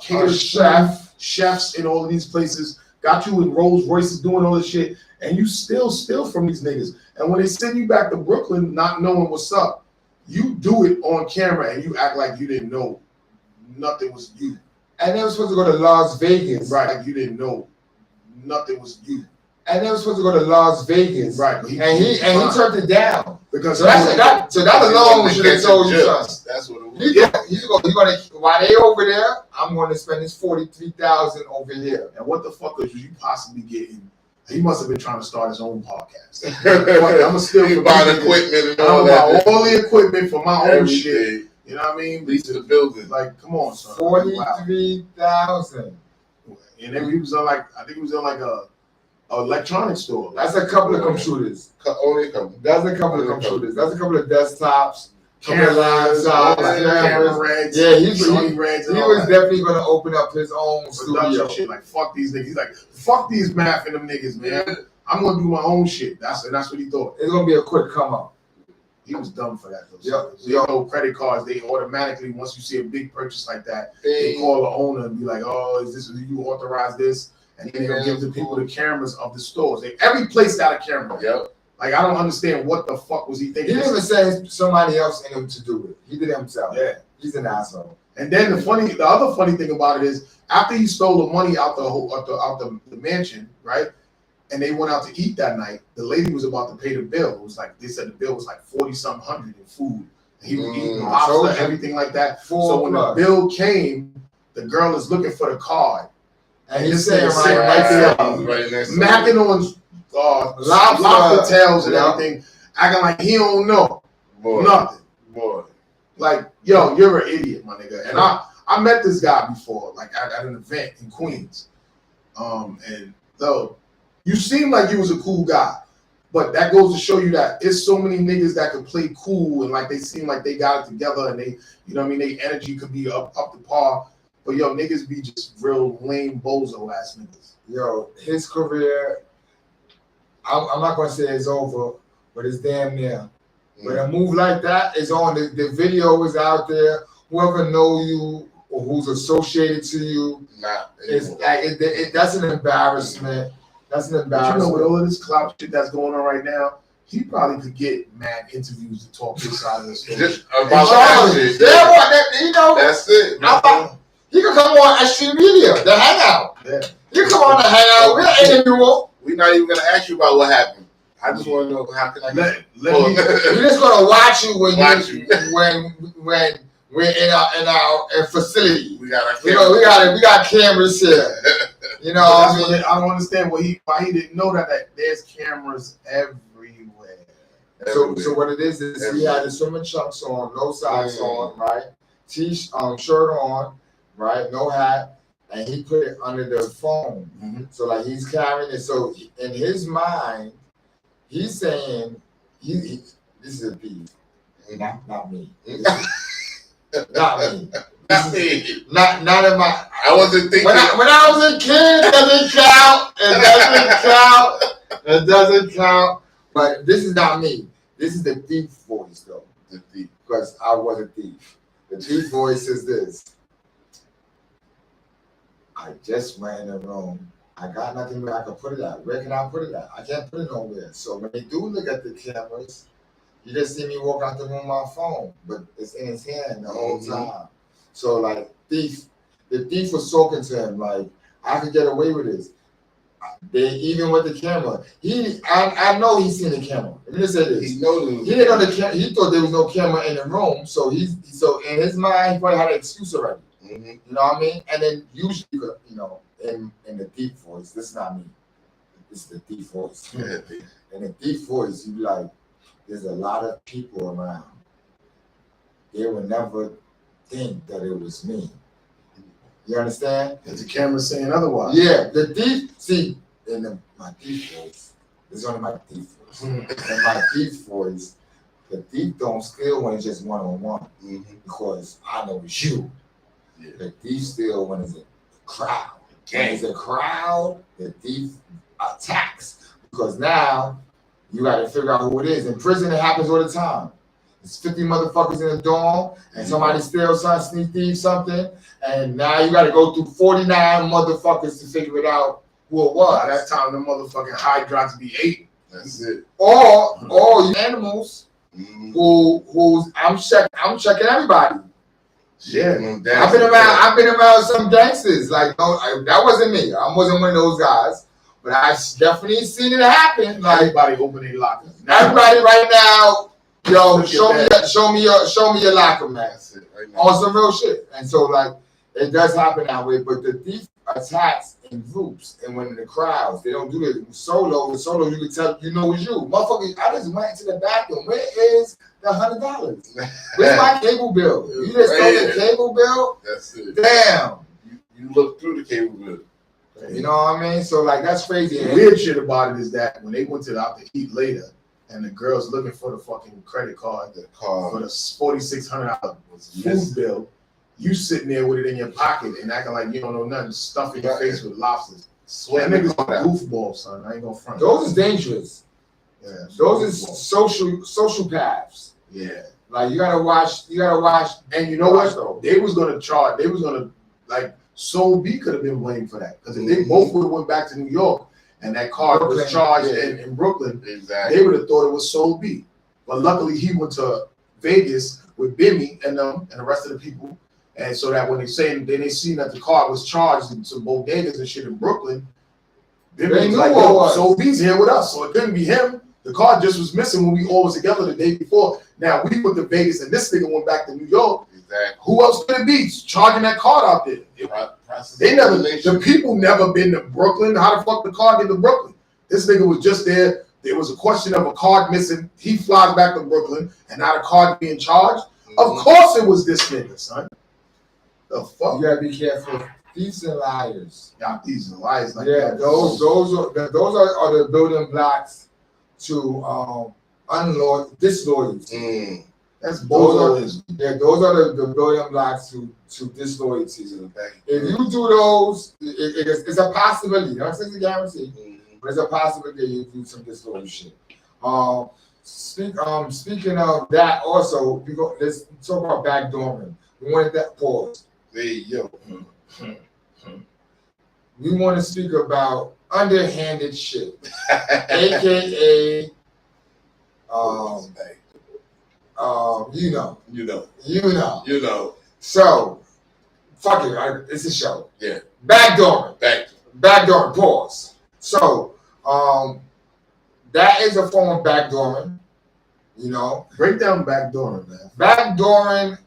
catered chefs in all of these places, got you in Rolls Royces doing all this shit, and you still steal from these niggas. And when they send you back to Brooklyn, not knowing what's up, you do it on camera and you act like you didn't know nothing was you. And they were supposed to go to Las Vegas. Right, like you didn't know nothing was you. And they were supposed to go to Las Vegas. Right, but he turned it down. Because so that alone should have told you something. That's what it was. While they over there, I'm going to spend this $43,000 over here. And what the fuck was you possibly getting? He must have been trying to start his own podcast. I'm gonna steal buying equipment and all that. All the equipment for my own shit. You know what I mean? Lease to the building. Like, come on, son. $43,000. And then he was on like, I think he was on like a electronics store. That's a couple of computers. Only a couple. That's a couple of computers. That's a couple of desktops. Cameras, camera reds. Yeah, he was definitely going to open up his own studio. Shit. Like, fuck these niggas. He's like, fuck these math and them niggas, man. I'm going to do my own shit. That's what he thought. It's going to be a quick come up. He was dumb for that, though. Yep. You know, credit cards, they automatically, once you see a big purchase like that, they call the owner and be like, oh, you authorize this? And then they'll give the people the cameras of the stores. Every place got a camera. Yep. Like, I don't understand what the fuck was he thinking. He didn't even say somebody else in him to do it. He did it himself. Yeah. He's an asshole. And then the other funny thing about it is, after he stole the money out the mansion, right? And they went out to eat that night. The lady was about to pay the bill. It was like, they said the bill was like 40-something hundred in food. And he was eating lobster, everything like that. So when the bill came, the girl is looking for the card. And he's saying right there, smacking on lobster tails and everything, acting like he don't know nothing. Boy. Like, yo, you're an idiot, my nigga. And I met this guy before, like at an event in Queens. And so you seem like you was a cool guy, but that goes to show you that it's so many niggas that could play cool and like they seem like they got it together and they, you know what I mean, their energy could be up to par. But yo, niggas be just real lame bozo ass niggas. Yo, his career, I'm not gonna say it's over, but it's damn near. When a move like that is on, the video is out there. Whoever know you or who's associated to you, it's like that's an embarrassment. That's an embarrassment. But you know, with all of this clout shit that's going on right now, he probably could get mad interviews to talk his side of the story. Just about that shit. You know, that's it. He can come on S.STREET Media, the Hangout. Yeah. You come on the Hangout. We'll interview him. We're not even gonna ask you about what happened. I just want to know how can I get we're just gonna watch you when we're in our facility. We got our cameras. You know, we got cameras here. You know, I don't understand why he didn't know that there's cameras everywhere. So what it is he had his swimming trunks on, no socks on, right? Shirt on, right? No hat, and he put it under the phone. So like he's carrying it. So in his mind, he's saying this is a thief. Not me. Not me. Not me. Not in my. I wasn't thinking. When I was a kid, it doesn't count. It doesn't count. But this is not me. This is the thief voice, though. The thief, because I was a thief. The thief voice is this. I just went in the room. I got nothing where I can put it at. Where can I put it at? I can't put it nowhere. So when they do look at the cameras, you just see me walk out the room with my phone, but it's in his hand the whole time. So like the thief was talking to him like, I could get away with this. Even with the camera, I know he's seen the camera. Let me just say this: he didn't know the camera. He thought there was no camera in the room, so in his mind he probably had an excuse already. You know what I mean? And then usually, you know, in the deep voice, this is not me. This is the deep voice. In the deep voice, you be like, there's a lot of people around. They would never think that it was me. You understand? Is the camera saying otherwise? Yeah, the deep, see, my deep voice, it's only my deep voice. In my deep voice, the deep don't steal when it's just one-on-one, because I know it's you. Yeah. The deep steal when it's a crowd. When it's a crowd, the deep attacks, because now you got to figure out who it is. In prison, it happens all the time. It's 50 motherfuckers in the dorm, and somebody steals something, sneak thief something, and now you got to go through 49 motherfuckers to figure it out who it was. By that time, the motherfucking high drops be 8. That's it. Or you animals who's I'm checking everybody. Yeah, I've been around some gangsters. Like that wasn't me. I wasn't one of those guys, but I've definitely seen it happen. Like everybody opening lockers. Everybody right now. Yo, show me your locker, man. Right on some real shit. And so like it does happen that way, but the thief attacks in groups and when in the crowds, they don't do it solo. The solo you can tell you know it's you. Motherfucker, I just went to the bathroom. Where is the $100? Where's my cable bill? You just stole the cable bill? That's it. Damn. You look through the cable bill. You know what I mean? So like that's crazy. The weird shit about it is that when they went to out the heat later, and the girl's looking for the fucking credit card for the $4,600 food bill, you sitting there with it in your pocket and acting like you don't know nothing, stuffing your face with lobsters. That nigga's goofball, son. I ain't gonna front. Those is dangerous. Yeah, those is social paths. Yeah. Like you gotta watch. And you know what? Though they was gonna like Soul B could have been blamed for that because if they both would have went back to New York and that card was charged in Brooklyn, exactly, they would have thought it was Soul B. But luckily he went to Vegas with Bimmy and them and the rest of the people, and so that when they seen that the card was charged in some bodegas and shit in Brooklyn, Bimmy was like, "Yo, Soul B's here with us," so it couldn't be him. The card just was missing when we all was together the day before. Now we went to Vegas and this nigga went back to New York. Exactly. Who else could it be charging that card out there? The people never been to Brooklyn. How the fuck the card get to Brooklyn? This nigga was just there. There was a question of a card missing. He flies back to Brooklyn and now the card being charged. Of course it was this nigga, son. The fuck? You gotta be careful. Thieves and liars. Yeah, thieves and liars. Like yeah, that. those are the building blocks to disloyalty. That's both. Those are the building blocks to disloyalty. If you do those, it's a possibility. Not a guarantee, but it's a possibility you do some disloyal shit. Speaking of that, also let's talk about backdooring. We wanted that pause. Hey yo. We want to speak about underhanded shit, aka you know. So, fuck it. It's a show. Yeah. Backdooring. Pause. So, that is a form of backdooring. You know. Break down backdooring, man. Backdooring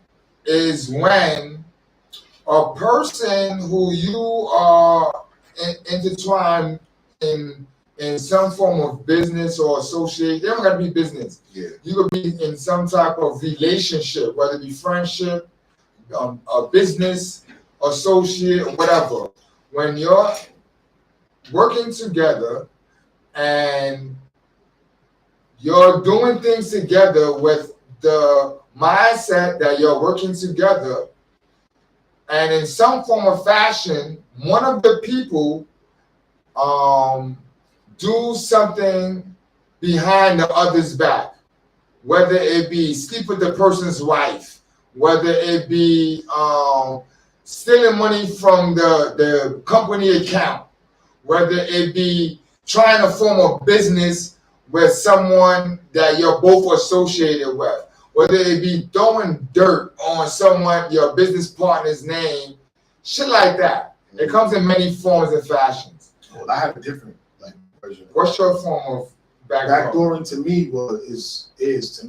is when a person who you are intertwined in some form of business or associate, they don't gotta be business. Yeah. You could be in some type of relationship, whether it be friendship, a business, associate, or whatever. When you're working together and you're doing things together with the mindset that you're working together, and in some form of fashion, one of the people do something behind the other's back, whether it be sleep with the person's wife, whether it be stealing money from the company account, whether it be trying to form a business with someone that you're both associated with, whether it be throwing dirt on someone, your business partner's name, shit like that. It comes in many forms and fashions. Well, I have a different version. What's your form of backdooring? To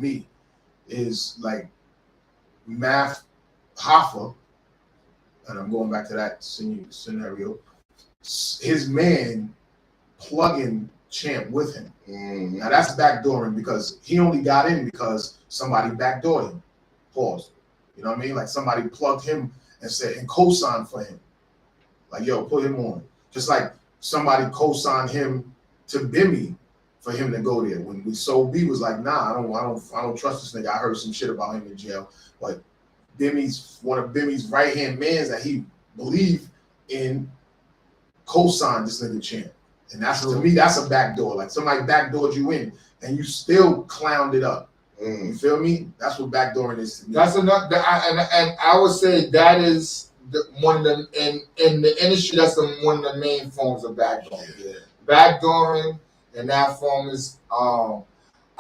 me, is like Math Hoffa, and I'm going back to that scenario. His man plugging Champ with him. Now that's backdooring because he only got in because somebody backdoored him. Pause. You know what I mean? Like somebody plugged him and co-signed for him. Like, yo, put him on. Just like somebody co-signed him to Bimmy for him to go there. When Soul B was like, nah, I don't trust this nigga. I heard some shit about him in jail. But Bimmy's one of Bimmy's right-hand mans that he believed in co-signed this nigga Champ. And that's, to me, that's a backdoor. Like somebody backdoored you in and you still clowned it up. You feel me? That's what backdooring is to me. That's enough. And I would say that is one of the in the industry. That's one of the main forms of backdooring. Yeah. Backdooring in that form is it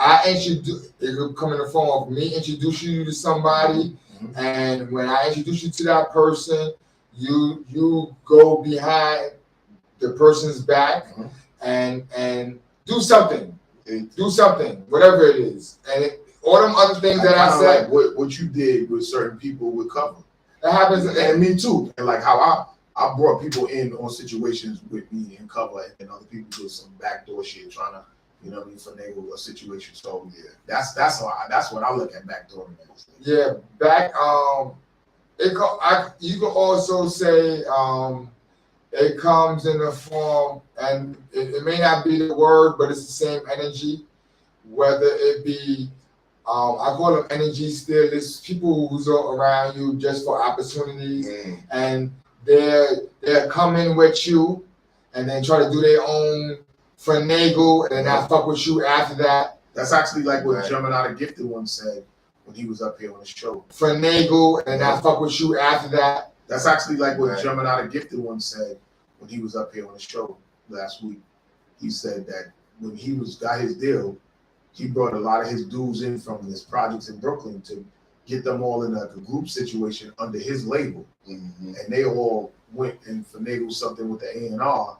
could come in the form of me introducing you to somebody, and when I introduce you to that person, you go behind the person's back and do something, whatever it is, and all them other things that I said. Like what you did with certain people would cover. That happens, and me too. And like how I brought people in on situations with me and cover, and other people did some backdoor shit trying to, you know what I mean, finagle a situation. So yeah, that's what I look at backdooring as. Yeah, you could also say it comes in the form, and it may not be the word, but it's the same energy. Whether it be, I call them energy stealers, people who's around you just for opportunities, and they're coming with you, and then try to do their own finagle, and then not fuck with you after that. That's actually like what Gemini the Gifted one said when he was up here on the show. Finagle, and not fuck with you after that. That's actually like what Gemini the Gifted one said when he was up here on the show last week. He said that when he got his deal, he brought a lot of his dudes in from his projects in Brooklyn to get them all in a group situation under his label. And they all went and finagled something with the A&R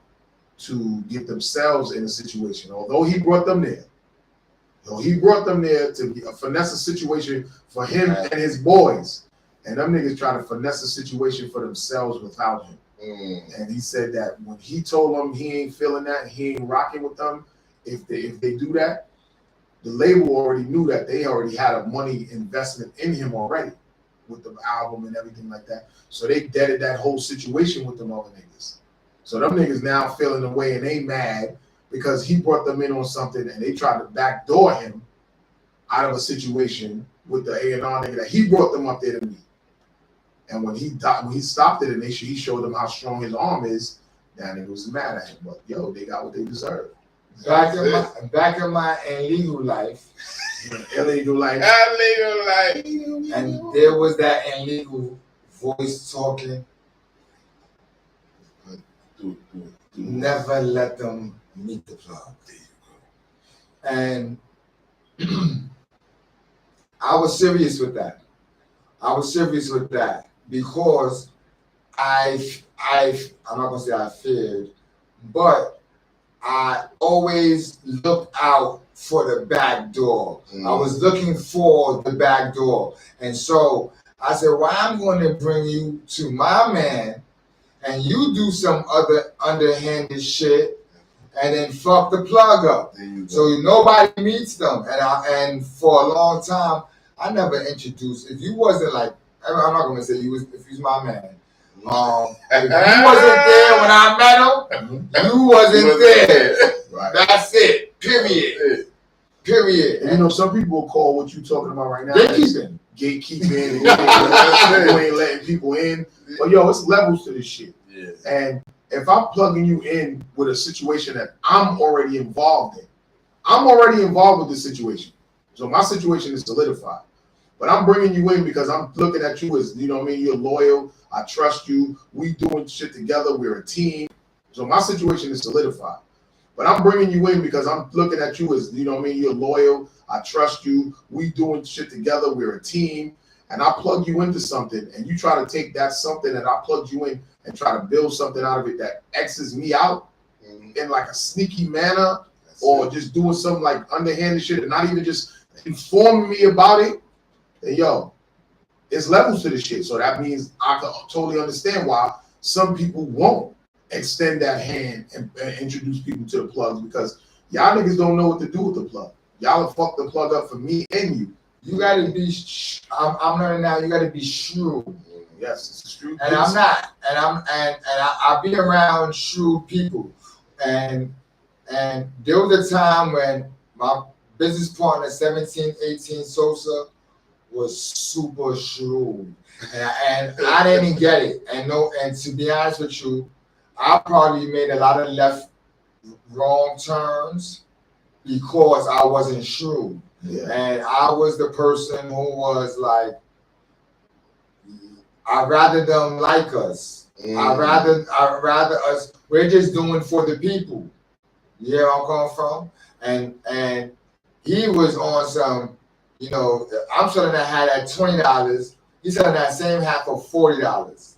to get themselves in a situation. Although he brought them there. To finesse a situation for him and his boys. And them niggas trying to finesse a situation for themselves without him. And he said that when he told them he ain't feeling that, and he ain't rocking with them, if they do that, the label already knew that they already had a money investment in him already with the album and everything like that. So they deaded that whole situation with them other niggas. So them niggas now feeling the way and they mad because he brought them in on something and they tried to backdoor him out of a situation with the A&R nigga that he brought them up there to meet. And when he stopped it and he showed them how strong his arm is, that nigga was mad at him. But yo, they got what they deserve. Back in my illegal life, illegal life, and there was that illegal voice talking. Never let them meet the plug. And I was serious with that. Because I'm not gonna say I feared, but I always looked out for the back door. I was looking for the back door. And so I said, well, I'm going to bring you to my man and you do some other underhanded shit and then fuck the plug up. So nobody meets them. And for a long time, I never introduced, if you wasn't like, I'm not going to say you was, if you was my man. If you wasn't there when I met him, you wasn't there. Right. That's it. Period. And you know, some people will call what you talking about right now gatekeeping. Gatekeeping. You ain't letting people in. But yo, it's levels to this shit. Yeah. And if I'm plugging you in with a situation that I'm already involved in, I'm already involved with this situation. So my situation is solidified. But I'm bringing you in because I'm looking at you as, you know what I mean, you're loyal. I trust you. We doing shit together. We're a team. So my situation is solidified. But I'm bringing you in because I'm looking at you as, you know what I mean, you're loyal. I trust you. We doing shit together. We're a team. And I plug you into something and you try to take that something that I plugged you in and try to build something out of it that X's me out in like a sneaky manner or just doing some like underhanded shit and not even just informing me about it. And yo, it's levels to this shit. So that means I can totally understand why some people won't extend that hand and introduce people to the plugs because y'all niggas don't know what to do with the plug. Y'all have fucked the plug up for me and you. You gotta be, I'm learning now, you gotta be shrewd. Yes, it's shrewd. And I'm not. And I be around shrewd people. And there was a time when my business partner, 1718 Sosa, was super shrewd. And I didn't get it. And to be honest with you, I probably made a lot of wrong turns because I wasn't shrewd. Yeah. And I was the person who was like, I'd rather them like us. I'd rather us, we're just doing for the people. You hear where I'm coming from? And he was on some, you know, I'm selling that hat at $20. He's selling that same hat for $40.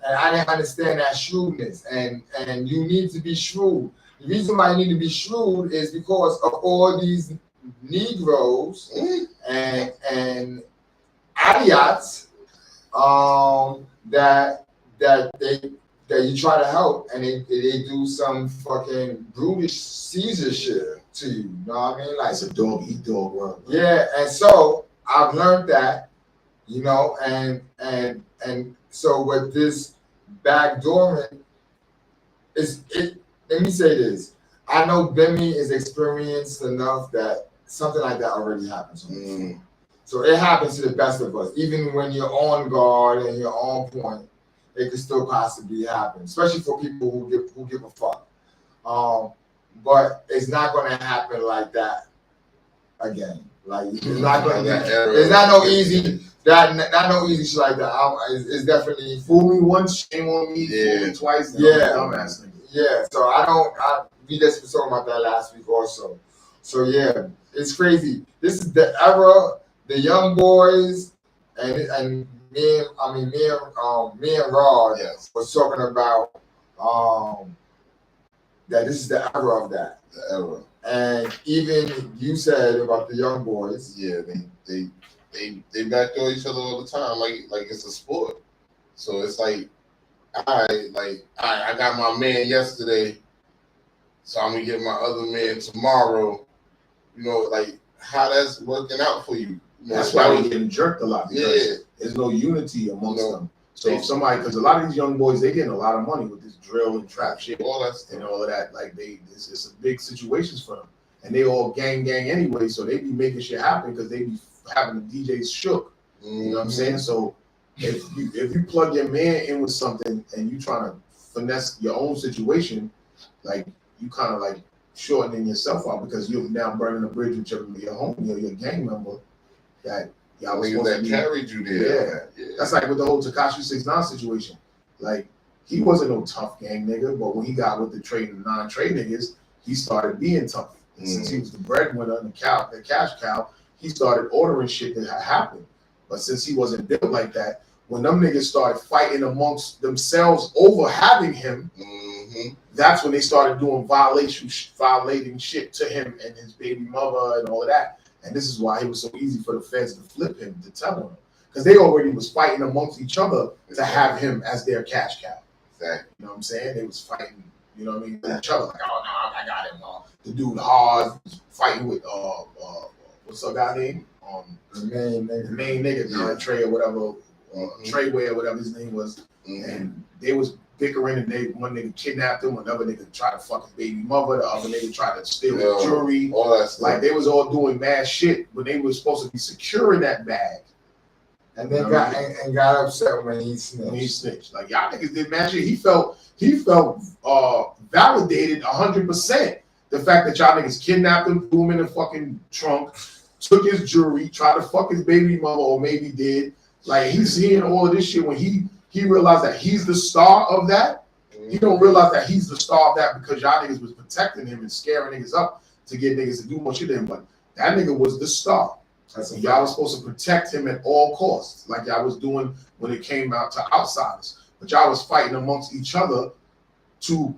And I didn't understand that shrewdness. And you need to be shrewd. The reason why you need to be shrewd is because of all these Negroes and idiots that you try to help and they do some fucking brutish Caesar shit to you. You know what I mean? Like it's a dog eat dog world. Yeah, and so I've learned that, you know, and so with this backdooring, Let me say this. I know Bimmy is experienced enough that something like that already happens. So it happens to the best of us. Even when you're on guard and you're on point, it could still possibly happen, especially for people who give a fuck. But it's not going to happen like that again. Like it's not going to. It's not no easy. Not no easy shit like that. It's definitely fool me once, shame on me. Fool me twice. Yeah, dumbass nigga. Yeah. So we just were talking about that last week also. So yeah, it's crazy. This is the era. The young boys and me and Rod was talking about that this is the era of that. The era. And even you said about the young boys. Yeah, they backdoor each other all the time, like it's a sport. So it's like, I got my man yesterday, so I'm gonna get my other man tomorrow. You know, like how that's working out for you. That's why we're getting jerked a lot, because there's no unity amongst them. So if somebody, because a lot of these young boys, they getting a lot of money with this drill and trap shit, all of that. Like it's a big situations for them, and they all gang anyway. So they be making shit happen because they be having the DJs shook. You know what I'm saying? So if you plug your man in with something and you trying to finesse your own situation, like you kind of like shortening yourself out because you're now burning a bridge with your homie or your gang member that y'all was supposed to carried you there. Yeah. That's like with the whole Tekashi 6ix9ine situation. Like he wasn't no tough gang nigga, but when he got with the trade and non-trade niggas, he started being tough. And since he was the breadwinner and the cash cow, he started ordering shit that had happened. But since he wasn't built like that, when them niggas started fighting amongst themselves over having him, that's when they started doing violating shit to him and his baby mother and all of that. And this is why it was so easy for the feds to flip him, to tell him. Because they already was fighting amongst each other to have him as their cash cow. Exactly. You know what I'm saying? They was fighting, you know what I mean, with each other. Like, oh, no, I got him. The dude hard, fighting with, what's the guy name? The main nigga, Trey or whatever, Treyway or whatever his name was. And they was bickering, and one nigga kidnapped him, another nigga tried to fuck his baby mother, the other nigga tried to steal his jewelry. All that stuff. Like they was all doing mad shit when they were supposed to be securing that bag. And then got upset when he snitched. Like y'all niggas did mad shit. He felt validated 100%. The fact that y'all niggas kidnapped him, threw him in the fucking trunk, took his jewelry, tried to fuck his baby mother, or maybe did. Like he's seeing all of this shit when he realized that he's the star of that. He don't realize that he's the star of that because y'all niggas was protecting him and scaring niggas up to get niggas to do more shit to him. But that nigga was the star. So y'all was supposed to protect him at all costs, like y'all was doing when it came out to outsiders. But y'all was fighting amongst each other to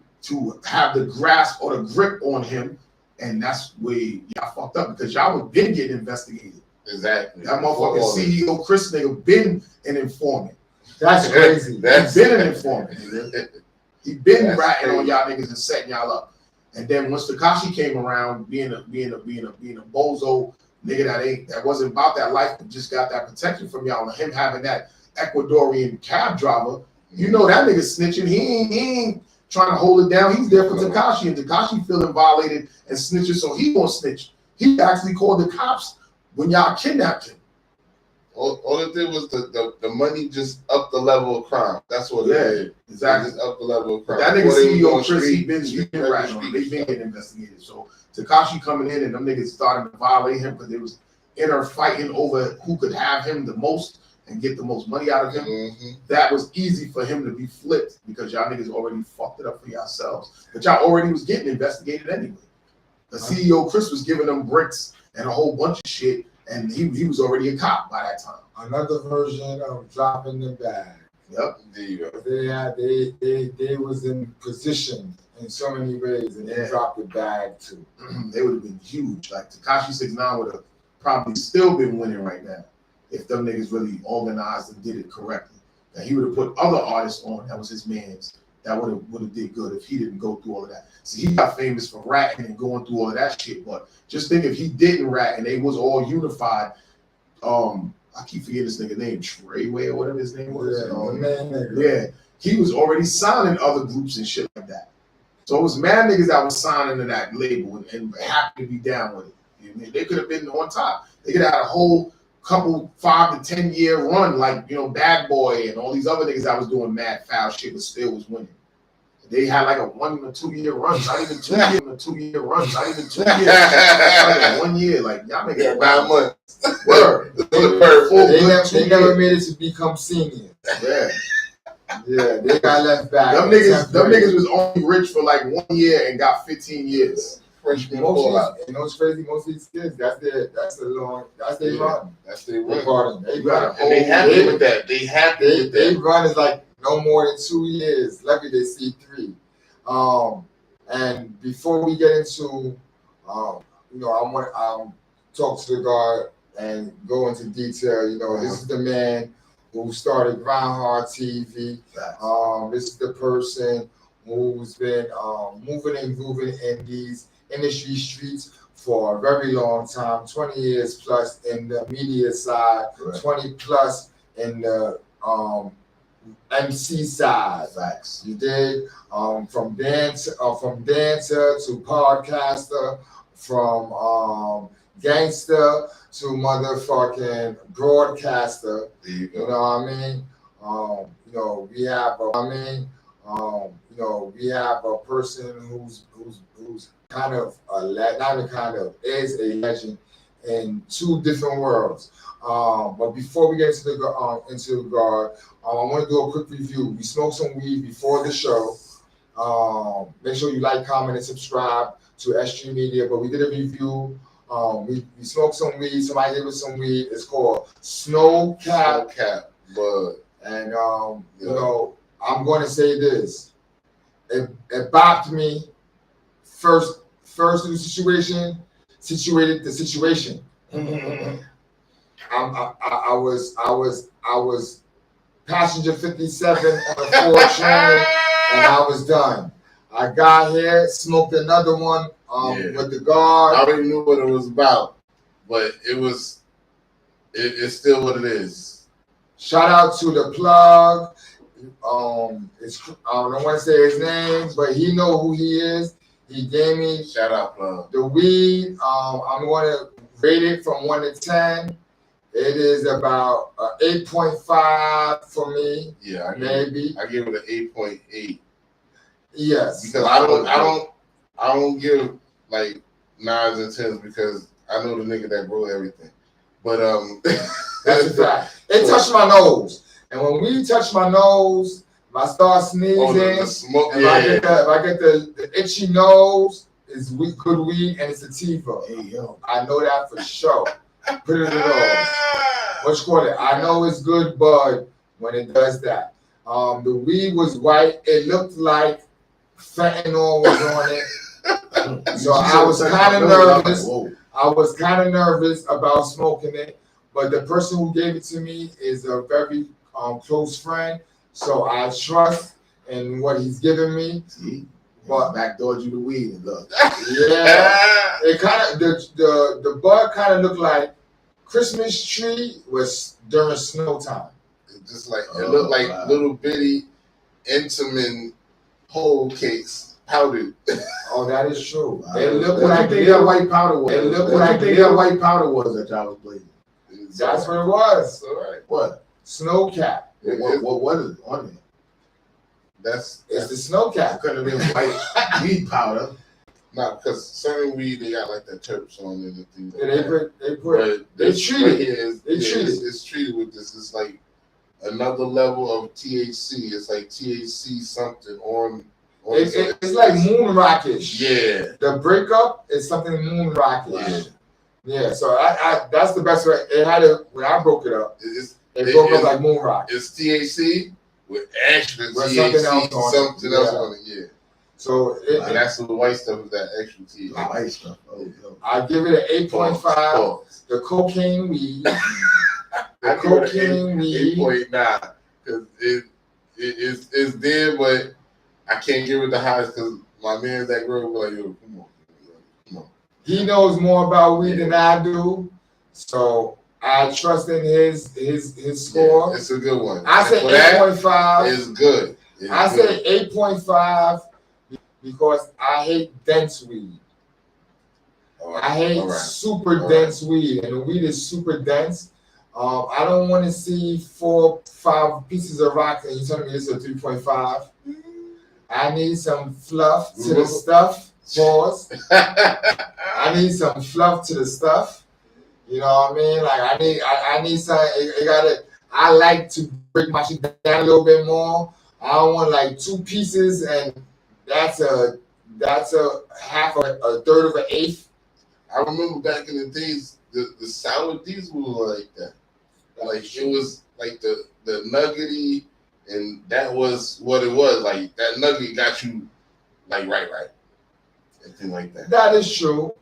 have the grasp or the grip on him, and that's where y'all fucked up because y'all was been getting investigated. Exactly. That motherfucking CEO Chris nigga been an informant. That's crazy. He been an informant. He been ratting on y'all niggas and setting y'all up. And then once Tekashi came around, being a bozo nigga that wasn't about that life, but just got that protection from y'all, and him having that Ecuadorian cab driver, you know that nigga snitching. He ain't trying to hold it down. He's there for Tekashi, and Tekashi feeling violated and snitching, so he gonna snitch. He actually called the cops when y'all kidnapped him. All it did was the money just up the level of crime. That's what it did. Exactly. Just up the level of crime. That nigga CEO Chris, he been ratting on him. They been getting investigated. So Tekashi coming in and them niggas starting to violate him because they was inner fighting over who could have him the most and get the most money out of him. That was easy for him to be flipped because y'all niggas already fucked it up for yourselves. But y'all already was getting investigated anyway. The CEO Chris was giving them bricks and a whole bunch of shit, and he was already a cop by that time. Another version of dropping the bag. Yep. There you go. They was in position in so many ways, and they dropped the bag too. They would have been huge. Like Tekashi 6ix9ine would have probably still been winning right now if them niggas really organized and did it correctly. And he would have put other artists on that was his man's that would have did good if he didn't go through all of that. See, he got famous for ratting and going through all of that shit. But just think if he didn't rat and they was all unified. I keep forgetting this nigga name, Treyway or whatever his name was. Yeah, he was already signing other groups and shit like that. So it was mad niggas that was signing to that label and happy to be down with it. You know, they could have been on top. They could have had a whole couple 5 to 10 year run, like, you know, Bad Boy and all these other niggas that was doing mad foul shit, but still was winning. They had like a 1 or 2 year run, not even 2 years, a 2 year run, not even 2 years. Like 1 year, like y'all make it 9 months. Word. They never made it to become seniors. Yeah. Yeah, they got left back. Them niggas was only rich for like 1 year and got 15 years. You know what's crazy? Most of these kids, that's their run. That's their run. They happy with that. They run is like no more than 2 years. Lucky they see 3. And before we get into, you know, I want talk to the guard and go into detail. You know, this is the man who started Grind Hard TV. This is the person who's been moving and grooving in these industry streets for a very long time, 20 years plus in the media side, 20 plus in the MC side. Facts. You did from dancer to podcaster, from gangster to motherfucking broadcaster. You know what I mean? You know, we have we have a person who's kind of is a legend in 2 different worlds. But before we get into the guard, I want to do a quick review. We smoked some weed before the show. Make sure you like, comment, and subscribe to S.STREET Media. But we did a review. We smoked some weed. Somebody gave us some weed. It's called Snow Cap. And you know, I'm going to say this. It bopped me. First new situation, situated the situation. I was passenger 57 on a Ford train, and I was done. I got here, smoked another one with the guard. I already knew what it was about, but it's still what it is. Shout out to the plug. I don't want to say his name, but he know who he is. He gave me shout out plug the weed. I'm going to rate it from 1 to 10. It is about 8.5 for me. Yeah, maybe. I give it an 8.8. Yes, because I don't give like 9s and 10s because I know the nigga that wrote everything. But that's a fact. It touched my nose, and when we touch my nose, if I start sneezing, the smoke, if I get the itchy nose, it's good weed and it's sativa. Hey, yo. I know that for sure. Put it in those. What you call it? I know it's good bud when it does that. The weed was white. It looked like fentanyl was on it. So I was kind of nervous. I was kind of nervous about smoking it, but the person who gave it to me is a very close friend. So I trust in what he's giving me. See? But backdoored you the weed and look. Yeah. It kind of the bud kind of looked like Christmas tree was during snow time. It just like it looked like little bitty Intamin whole cakes powdered. Oh, that is true. Wow. It looked what like that white powder was. It looked what like that white powder was that y'all was blazing. That's what it was. All right. What? Snow cap. What is it on it? It's the snow cap. It couldn't have been white weed powder. Nah, because certain weed they got like that terps on it and things like that. They treat it. It's treated with this. It's like another level of THC. It's like THC something on. It's like moon rockish. Yeah. The breakup is something moon rockish. Yeah. So I that's the best way. It had it when I broke it up. It broke up like moon rock. It's THC with extra THC, something else on it. Yeah. So and that's the white stuff is that extra THC. The white stuff. I give it an 8.5. The cocaine weed. The cocaine weed. 8.9 because it's there, but I can't give it the highest because my man that girl was like, yo, come on. He knows more about weed than I do, so I trust in his score. Yeah, it's a good one. I say 8.5. It's good. I say 8.5. because I hate dense weed. I hate super dense weed, and the weed is super dense. I don't want to see 4, 5 pieces of rock, and you telling me this is a 3.5. I need some fluff to the stuff. Pause. I need some fluff to the stuff. You know what I mean? Like I need some. It gotta. I like to break my shit down a little bit more. I don't want like 2 pieces, and that's a half a third of an eighth. I remember back in the days, the sour diesel was like that. Like it was like the nuggety, and that was what it was. Like that nugget got you like right, anything like that. That is true.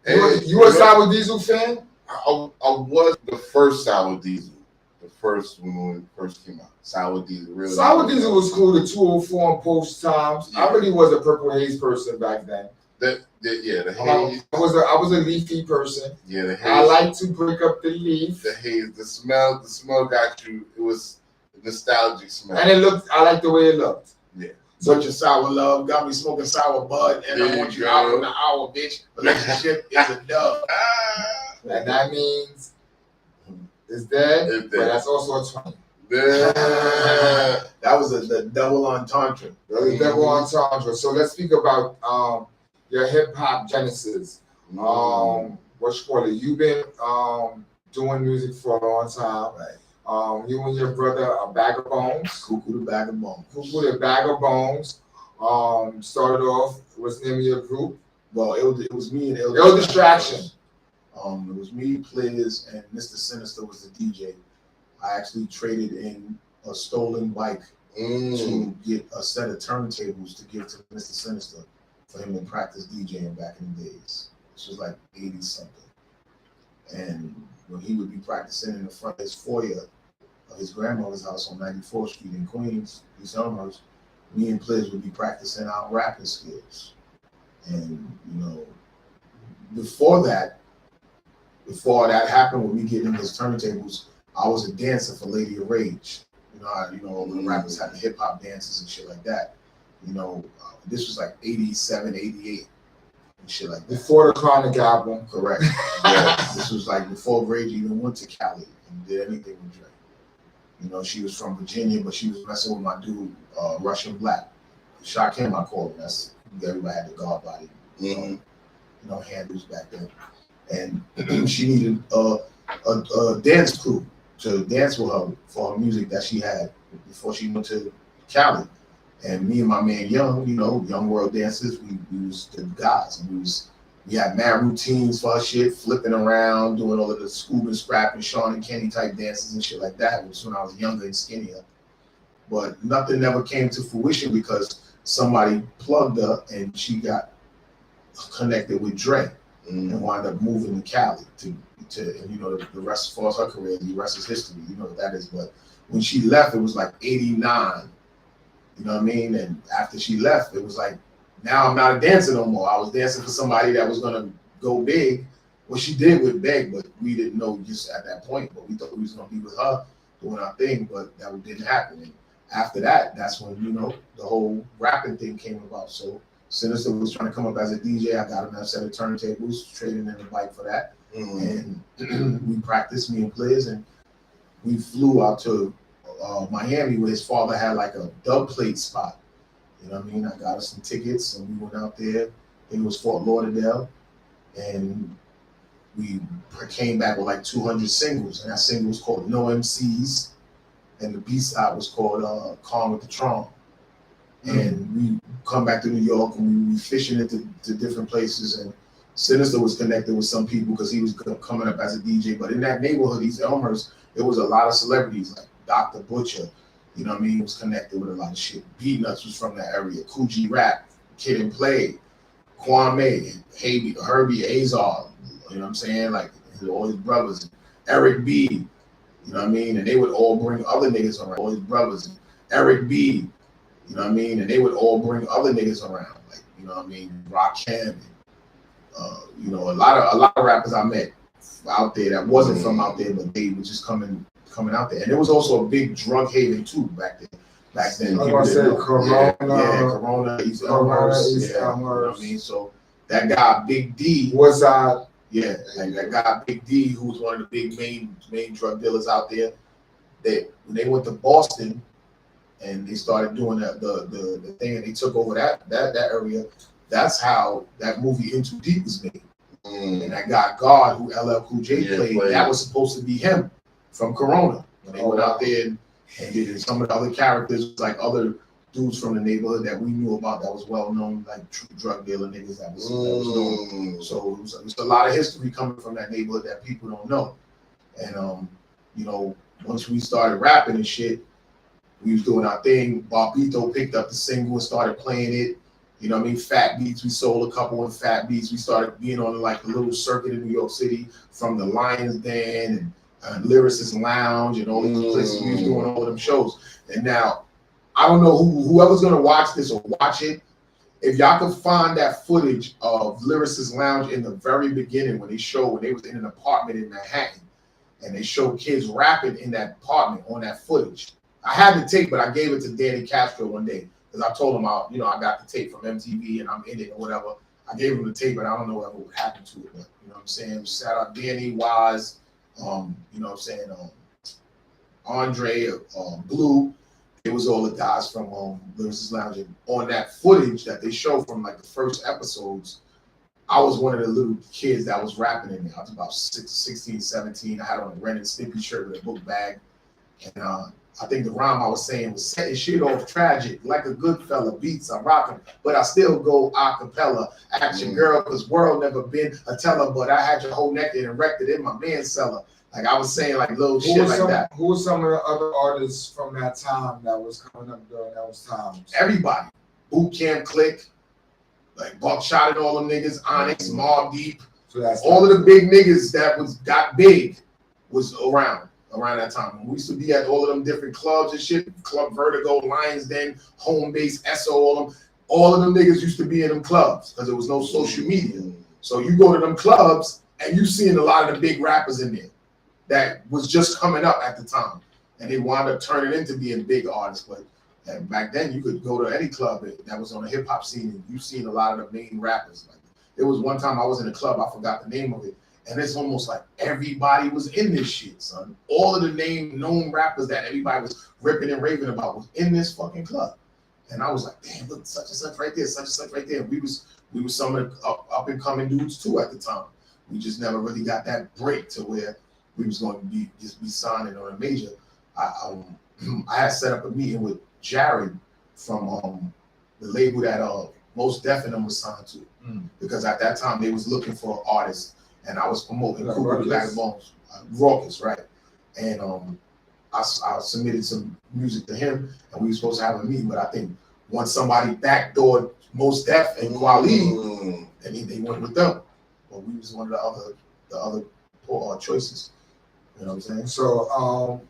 You a sour diesel fan? I was the first sour diesel. The first when it first came out. Sour diesel, really. Sour diesel was cool. The 204 and post times. Yeah. I really was a Purple Haze person back then. The haze. I was a leafy person. Yeah, the haze. I like to break up the leaf. The haze, the smell got you. It was a nostalgic smell, and it looked. I like the way it looked. Yeah. Such a sour love got me smoking sour bud, and I want you out in the hour, bitch. Relationship is a dub. And that means it's dead, but that's also a 20. That was the double entendre. That was double entendre. So let's speak about your hip hop genesis. What you call it? You've been doing music for a long time. Right. You and your brother, A Bag of Bones. Cuckoo the Bag of Bones. Cuckoo the Bag of Bones. Started off. What's the name of your group? Well, it was me and Ill Distraction. It was me, Pliz, and Mr. Sinister was the DJ. I actually traded in a stolen bike to get a set of turntables to give to Mr. Sinister for him to practice DJing back in the days. This was like 80 something. And when he would be practicing in the front of his foyer of his grandmother's house on 94th Street in Queens, East Elmhurst, me and Pliz would be practicing our rapping skills. And, before that happened with me getting those turntables, I was a dancer for Lady of Rage. All the rappers had the hip hop dances and shit like that. This was like 87, 88 and shit like that. Before the Chronic album. Correct. Yeah, this was like before Rage even went to Cali and did anything with Dre. She was from Virginia, but she was messing with my dude, Russian Black. Shakim, I call him. That's everybody had the guard body, handles back then. And she needed a dance crew to dance with her for her music that she had before she went to Cali. And me and my man Young, Young World Dancers, we was the guys, and we had mad routines for our shit, flipping around, doing all of the scuba and scrap and Sean and Kenny type dances and shit like that. It was when I was younger and skinnier. But nothing ever came to fruition because somebody plugged her and she got connected with Dre and wound up moving to Cali to the rest, as far as her career, the rest is history. You know what that is. But when she left, it was like 89. You know what I mean? And after she left, it was like, now I'm not a dancer no more. I was dancing for somebody that was gonna go big. Well, she did with Beg, but we didn't know just at that point. But we thought we was gonna be with her doing our thing, but that didn't happen. And after that, that's when the whole rapping thing came about. So Sinister was trying to come up as a DJ. I got him that set of turntables, trading in the bike for that. And we practiced, me and Pliz, and we flew out to Miami where his father had like a dub plate spot. You know what I mean? I got us some tickets and we went out there. I think it was Fort Lauderdale. And we came back with like 200 singles. And that single was called No MCs. And the B-side was called Calm with the Tron. And we come back to New York and we were fishing into different places. And Sinister was connected with some people because he was coming up as a DJ. But in that neighborhood, East Elmhurst, there was a lot of celebrities like Dr. Butcher. You know what I mean? He was connected with a lot of shit. Beatnuts was from that area. Coogee Rap, Kid and Play, Kwame, Herbie, Azar. You know what I'm saying? Like all his brothers. Eric B. You know what I mean? And they would all bring other niggas around. All his brothers. Eric B. You know what I mean? And they would all bring other niggas around. Like, you know what I mean? Rakim. A lot of rappers I met out there that wasn't from out there, but they were just coming out there. And it was also a big drug haven too back then. back then. I was gonna say Corona. Corona, East Elmhurst. You know what I mean? So that guy, Big D, was that? Yeah, like that guy, Big D, who was one of the big main drug dealers out there. When they went to Boston and they started doing the thing and they took over that area, that's how that movie Into Deep was made. And that guy God, who LL Cool J played, that was supposed to be him from Corona. When they went out there and did some of the other characters, like other dudes from the neighborhood that we knew about that was well known, like true drug dealer niggas that was known. So it was a lot of history coming from that neighborhood that people don't know. And you know, once we started rapping and shit, we was doing our thing. Barbito picked up the single and started playing it. You know what I mean? Fat Beats, we sold a couple of Fat Beats. We started being on like a little circuit in New York City, from the Lions Den and Lyricist Lounge and all these places. We was doing all of them shows. And now, I don't know whoever's gonna watch this or watch it, if y'all could find that footage of Lyricist Lounge in the very beginning when they was in an apartment in Manhattan and they showed kids rapping in that apartment on that footage. I had the tape, but I gave it to Danny Castro one day because I told him I got the tape from MTV and I'm in it or whatever. I gave him the tape, but I don't know whatever would happen to it. But you know what I'm saying? Shout out Danny, Wise, you know what I'm saying, Andre, Blue. It was all the guys from Lyricist Lounge. And on that footage that they show from like the first episodes, I was one of the little kids that was rapping in there. I was about 16, 17. I had on a Ren and Stimpy shirt with a book bag. And I think the rhyme I was saying was setting shit off tragic, like a good fella, beats I'm rocking, but I still go a cappella. Ask your girl, cause world never been a teller, but I had your whole neck and erected in my man's cellar. Like I was saying like little shit like that. Who were some of the other artists from that time that was coming up during those times? Everybody. Boot Camp Click, like Buckshot and all them niggas, Onyx, Mobb Deep. So all of the big niggas that got big was around that time. We used to be at all of them different clubs and shit, Club Vertigo, Lions Den, Home Base, SO, all of them niggas used to be in them clubs because there was no social media. So you go to them clubs and you seeing a lot of the big rappers in there that was just coming up at the time. And they wound up turning into being big artists. But back then you could go to any club that was on the hip hop scene and you seen a lot of the main rappers. Like, there was one time I was in a club, I forgot the name of it. And it's almost like everybody was in this shit, son. All of the known rappers that everybody was ripping and raving about was in this fucking club. And I was like, damn, look, such and such right there, such and such right there. We was some of the up and coming dudes too at the time. We just never really got that break to where we was going to be signing on a major. I had set up a meeting with Jared from the label that Most Def and them was signed to, because at that time they was looking for artists. And I was promoting Cougar the Bag of Bones, Raucous, right? And I submitted some music to him, and we were supposed to have a meeting. But I think once somebody backdoored Most Def and Kweli, and they went with them. But we was one of the other choices. You know what I'm saying? So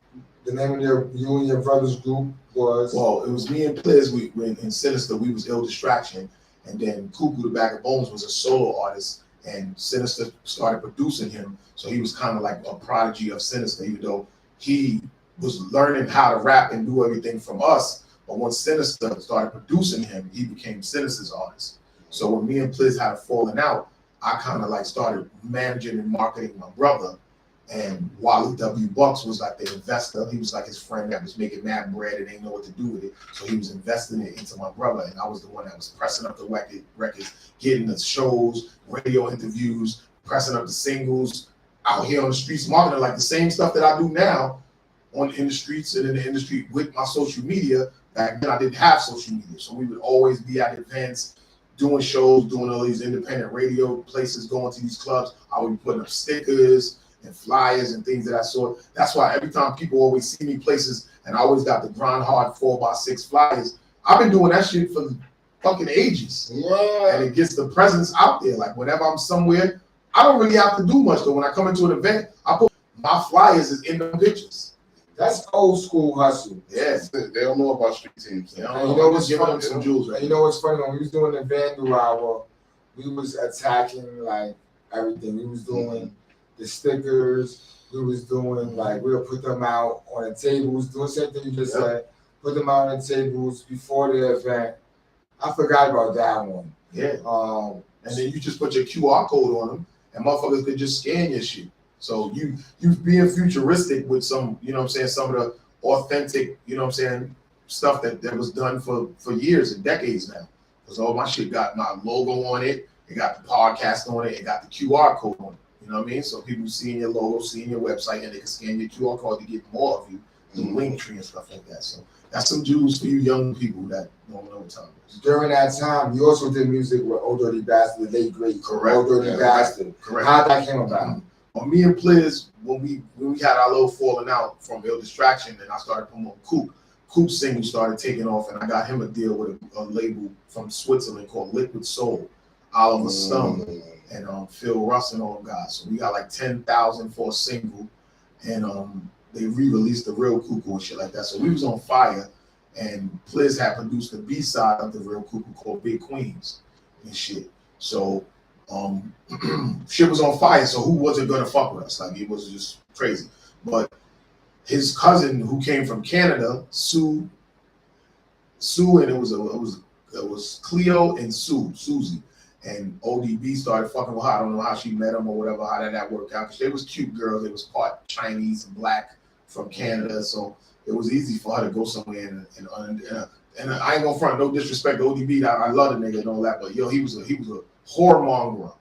the name of you and your brother's group was? Well, it was me and Pliz. We in Sinister. We was Ill Distraction, and then Cuckoo the Bag of Bones was a solo artist. And Sinister started producing him, so he was kind of like a prodigy of Sinister, even though he was learning how to rap and do everything from us. But once Sinister started producing him, he became Sinister's artist. So when me and Pliz had a falling out, I kind of like started managing and marketing my brother. And Wally W. Bucks was like the investor. He was like his friend that was making mad bread and didn't know what to do with it. So he was investing it into my brother. And I was the one that was pressing up the records, getting the shows, radio interviews, pressing up the singles, out here on the streets, marketing like the same stuff that I do now in the streets and in the industry with my social media. Back then I didn't have social media. So we would always be at events, doing shows, doing all these independent radio places, going to these clubs. I would be putting up stickers and flyers and things that I saw. That's why every time people always see me places and I always got the grind hard 4x6 flyers. I've been doing that shit for fucking ages. Yeah. And it gets the presence out there. Like whenever I'm somewhere, I don't really have to do much though. When I come into an event, I put my flyers is in the pictures. That's old school hustle. Yes. They don't know about street teams. You know what's giving funny? them some jewels, right? You know what's funny? When we was doing the Vandal Hour, we was attacking like everything. We was doing the stickers. We was doing like we'll put them out on the tables, doing the same thing you just said. put them out on tables before the event. I forgot about that one. Yeah. And then you just put your QR code on them, and motherfuckers could just scan your shit. So you being futuristic with some, you know what I'm saying, some of the authentic, you know what I'm saying, stuff that was done for years and decades now. Because all my shit got my logo on it, it got the podcast on it, it got the QR code on it. You know what I mean? So people seeing your logo, seeing your website, and they can scan your QR code to get more of you, the link tree and stuff like that. So that's some jewels for you young people that don't know what time it is. During that time, you also did music with Old Dirty Bastard, the late great Correct. Old Dirty Bastard. Correct. How that came about? Well, me and Pliz, when we had our little falling out from Ill Distraction, and I started promoting Coop. Coop's single started taking off, and I got him a deal with a label from Switzerland called Liquid Soul, Oliver Stone, and Phil Russ and all them guys. So we got like 10,000 for a single, and they re-released the Real Cuckoo and shit like that. So we was on fire, and Pliz had produced the B-side of the Real Cuckoo called Big Queens and shit. So shit was on fire, so who wasn't gonna fuck with us? Like, it was just crazy. But his cousin, who came from Canada, Sue, and it was Cleo and Susie, and ODB started fucking with her. I don't know how she met him or whatever, how did that work out? Because they was cute girls. They was part Chinese and black from Canada, so it was easy for her to go somewhere and I ain't gonna front, no disrespect to ODB. I love the nigga and all that, but yo, he was a whoremonger.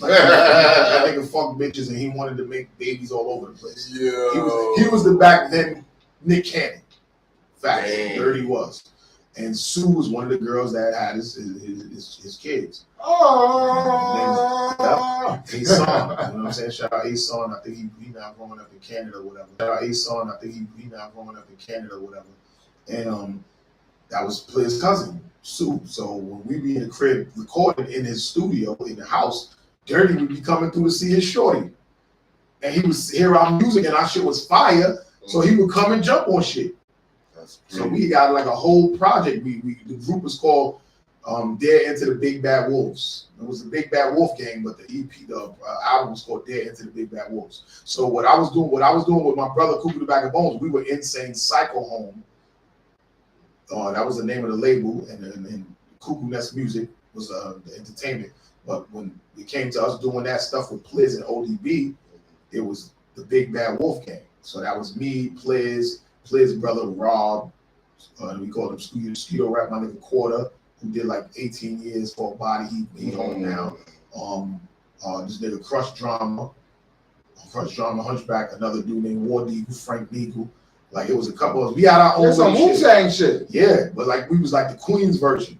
Like, that nigga fucked bitches and he wanted to make babies all over the place. Yeah. He was the back then Nick Cannon. Facts. Dirty was. And Sue was one of the girls that had his kids. Oh, A-Son, you know what I'm saying? Shout out A-Son. I think he now growing up in Canada or whatever. Shout out A-Son. I think he now growing up in Canada or whatever. And that was Pliz's cousin, Sue. So when we be in the crib recording in his studio in the house, Dirty would be coming through to see his shorty. And he would hear our music and our shit was fire. So he would come and jump on shit. So we got like a whole project. The group was called Dare Into the Big Bad Wolves. It was the Big Bad Wolf Gang, but the EP, the album was called Dare Into the Big Bad Wolves. So what I was doing with my brother Cuckoo the Bag of Bones, we were Insane Psycho Home. That was the name of the label, and Cuckoo Nest Music was the entertainment. But when it came to us doing that stuff with Pliz and ODB, it was the Big Bad Wolf Gang. So that was me, Pliz brother Rob, we called him Skeeto Rap, my nigga Quarter, who did like 18 years for a body. He home now. This nigga Crush Drama, Hunchback, another dude named War Deagle, Frank Neagle. Like, it was a couple of us. We had our own. There's some Wu-Tang shit. Yeah, but like we was like the Queens version.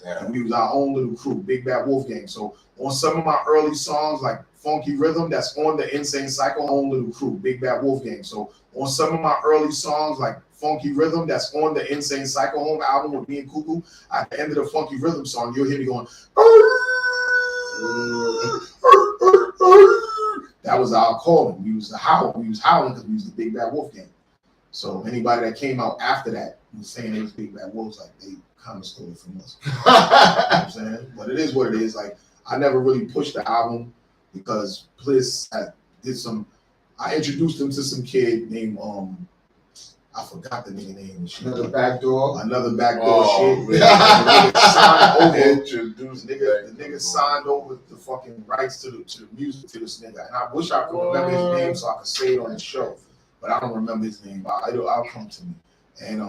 Yeah. And we was our own little crew, Big Bad Wolf Gang. So on some of my early songs, like Funky Rhythm, that's on the Insane Psycho Home little crew, Big Bad Wolf Gang. So on some of my early songs, like Funky Rhythm, that's on the Insane Psycho Home album with me and Cuckoo, at the end of the Funky Rhythm song, you'll hear me going, that was our calling. We was howling because we was the Big Bad Wolf Gang. So anybody that came out after that was saying they was Big Bad Wolves, like, they kind of stole it from us. You know what I'm saying? But it is what it is. Like, I never really pushed the album because Pliz I introduced him to some kid named I forgot the nigga name. Another backdoor shit. Man. The nigga signed over the fucking rights to the music to this nigga, and I wish I could remember his name so I could say it on the show, but I don't remember his name. I'll come to me. And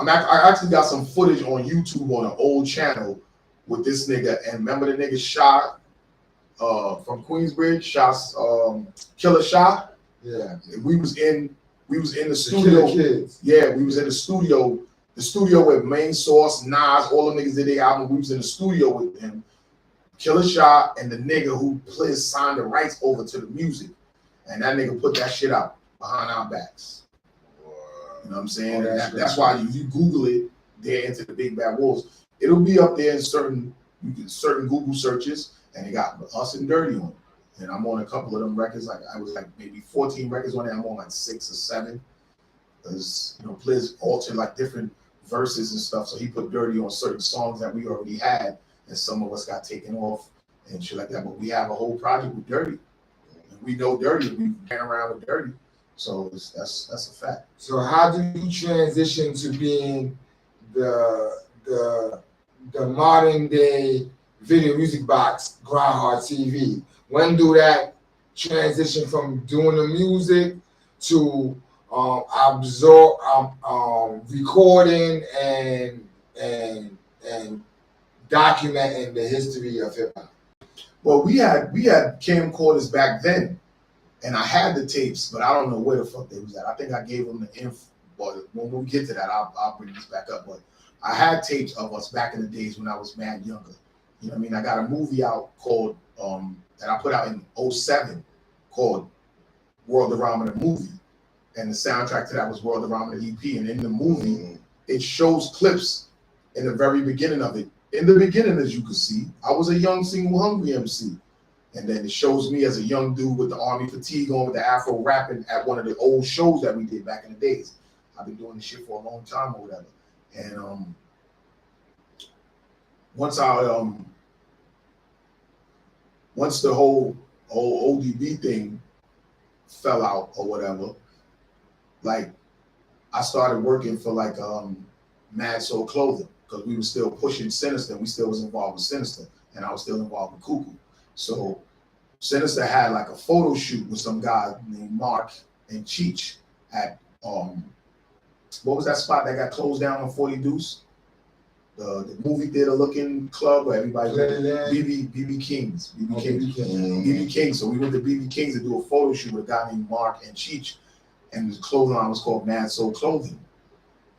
I actually got some footage on YouTube on an old channel with this nigga. And remember the nigga Shot from Queensbridge, Shot's Killer Shot. Yeah, we was in the studio. Yeah, we was in the studio with Main Source, Nas, all the niggas did their album. We was in the studio with him, Killer Shot, and the nigga who Pliz signed the rights over to the music, and that nigga put that shit out behind our backs. You know what I'm saying? That's why you Google it, Dare Into the Big Bad Wolves. It'll be up there in certain Google searches, and it got us and Dirty on it. And I'm on a couple of them records. Like, I was like maybe 14 records on it. I'm on like 6 or 7. Because, you know, Pliz altered like different verses and stuff. So he put Dirty on certain songs that we already had, and some of us got taken off and shit like that. But we have a whole project with Dirty. And we know Dirty. We ran around with Dirty. So that's a fact. So how do you transition to being the modern day video music box Grindhard TV? When do that transition from doing the music to recording and documenting the history of hip hop? Well, we had camcorders back then, and I had the tapes, but I don't know where the fuck they was at. I think I gave them the info. But when we get to that, I'll bring this back up. But I had tapes of us back in the days when I was mad younger. You know what I mean? I got a movie out called that I put out in 07 called Worldarama the movie, and the soundtrack to that was Worldarama the EP. And in the movie, it shows clips in the very beginning of it. In the beginning, as you can see, I was a young single hungry MC. And then it shows me as a young dude with the army fatigue on with the afro rapping at one of the old shows that we did back in the days. I've been doing this shit for a long time or whatever. And once the whole ODB thing fell out or whatever, like I started working for like Mad Soul Clothing because we were still pushing Sinister. We still was involved with Sinister, and I was still involved with Cuckoo. So Sinister had like a photo shoot with some guy named Mark and Cheech at what was that spot that got closed down on 40 Deuce? The movie theater looking club where everybody BB King's. BB King. So we went to BB King's to do a photo shoot with a guy named Mark and Cheech, and the clothing line was called Mad Soul Clothing.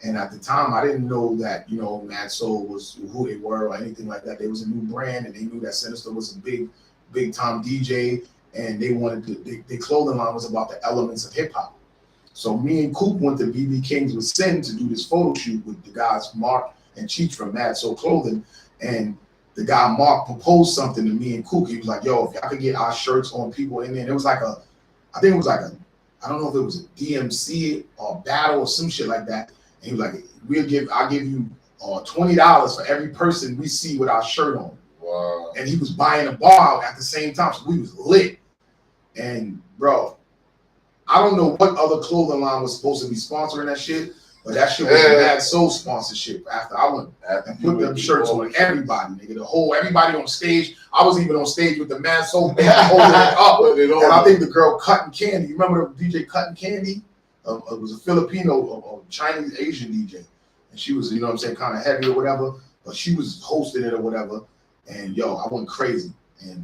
And at the time, I didn't know that, you know, Mad Soul was who they were or anything like that. They was a new brand, and they knew that Sinister was a big time DJ, and they wanted to, their clothing line was about the elements of hip hop. So me and Coop went to BB King's with Sin to do this photo shoot with the guys Mark and Cheech from Mad Soul Clothing, and the guy Mark proposed something to me and Coop. He was like, "Yo, if y'all could get our shirts on people in there," and it was like I don't know if it was a DMC or battle or some shit like that. And he was like, I'll give you $20 for every person we see with our shirt on. Wow. And he was buying a bar out at the same time, so we was lit. And bro, I don't know what other clothing line was supposed to be sponsoring that shit, but that shit was Mad Soul sponsorship. After I went and put them shirts on everybody, nigga, everybody on stage. I was even on stage with the Mad Soul band holding it up. And I think the girl Cutting Candy, you remember the DJ Cutting Candy? It was a Filipino, Chinese Asian DJ, and she was, you know what I'm saying, kind of heavy or whatever, but she was hosting it or whatever. And yo, I went crazy, and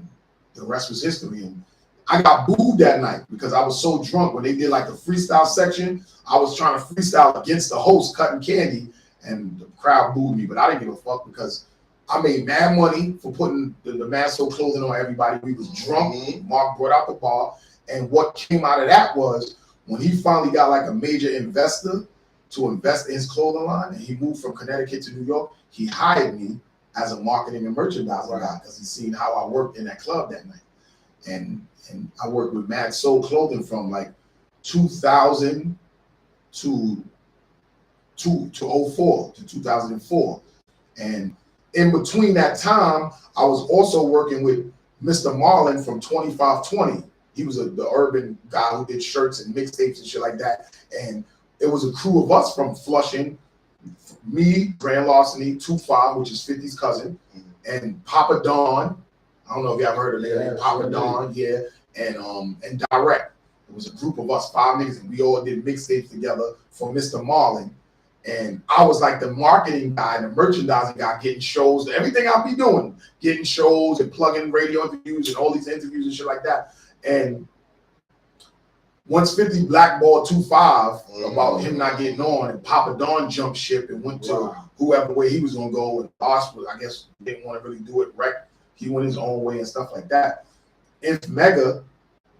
the rest was history. And I got booed that night because I was so drunk when they did like the freestyle section. I was trying to freestyle against the host, Cutting Candy, and the crowd booed me, but I didn't give a fuck because I made mad money for putting the Mad Soul Clothing on everybody. We was drunk. Mark brought out the bar, and what came out of that was when he finally got like a major investor to invest in his clothing line, and he moved from Connecticut to New York, he hired me as a marketing and merchandising guy because he seen how I worked in that club that night. And I worked with Mad Soul Clothing from like 2000 to 2004. And in between that time, I was also working with Mr. Marlin from 2520. He was the urban guy who did shirts and mixtapes and shit like that. And it was a crew of us from Flushing, me, Grand Larceny, 25, which is 50's cousin, and Papa Don. I don't know if y'all heard of that. Papa Don, yeah, and Direct. It was a group of us, 5 niggas, and we all did mixtapes together for Mr. Marlin. And I was like the marketing guy and the merchandising guy, getting shows, everything I'll be doing, getting shows and plugging radio interviews and all these interviews and shit like that. And once 50 blackballed 25 about him not getting on, and Papa Don jumped ship and went to whoever way he was gonna go, and Oscar, I guess, didn't want to really do it right. He went his own way and stuff like that. Inf Mega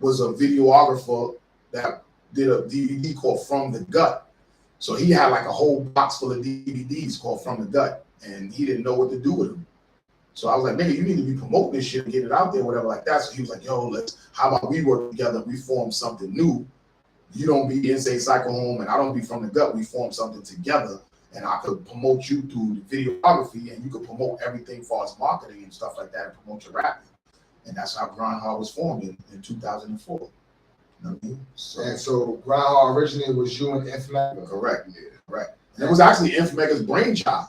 was a videographer that did a DVD called From the Gut. So he had like a whole box full of DVDs called From the Gut, and he didn't know what to do with them. So I was like, nigga, you need to be promoting this shit and get it out there, whatever like that. So he was like, yo, how about we work together, we form something new. You don't be Insane Cycle Home and I don't be From the Gut. We form something together, and I could promote you through the videography, and you could promote everything for us marketing and stuff like that and promote your rapping. And that's how Grindhard was formed in 2004. know what I mean? So Groundhog originally was you and Infmega. Correct. Yeah, correct. And it was actually Infmega's brainchild.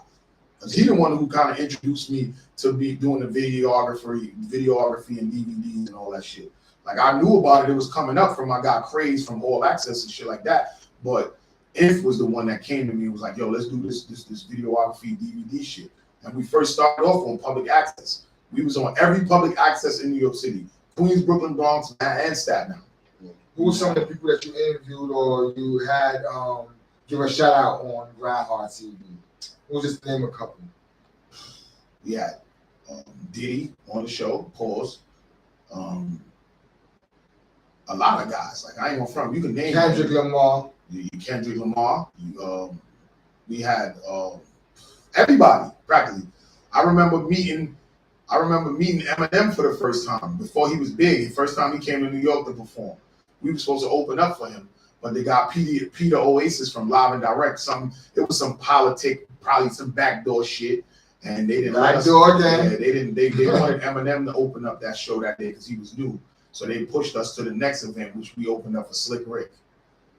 Because he's the one who kind of introduced me to be doing the videography and DVDs and all that shit. Like I knew about it. It was coming up from I got crazed from All Access and shit like that. But Inf was the one that came to me and was like, yo, let's do this videography DVD shit. And we first started off on public access. We was on every public access in New York City. Queens, Brooklyn, Bronx, and Staten Island. Who were some of the people that you interviewed or you had give a shout out on Groundhog TV? We'll just name a couple. We had Diddy on the show, pause. A lot of guys. Like I ain't gonna front. You can name Kendrick Lamar. Kendrick Lamar. We had everybody practically. I remember meeting Eminem for the first time before he was big. The first time he came to New York to perform, we were supposed to open up for him, but they got Peter Oasis from Live and Direct. It was some politic, probably some backdoor shit, and they didn't let us. Backdoor again. Yeah, they didn't. They wanted Eminem to open up that show that day because he was new. So they pushed us to the next event, which we opened up for Slick Rick.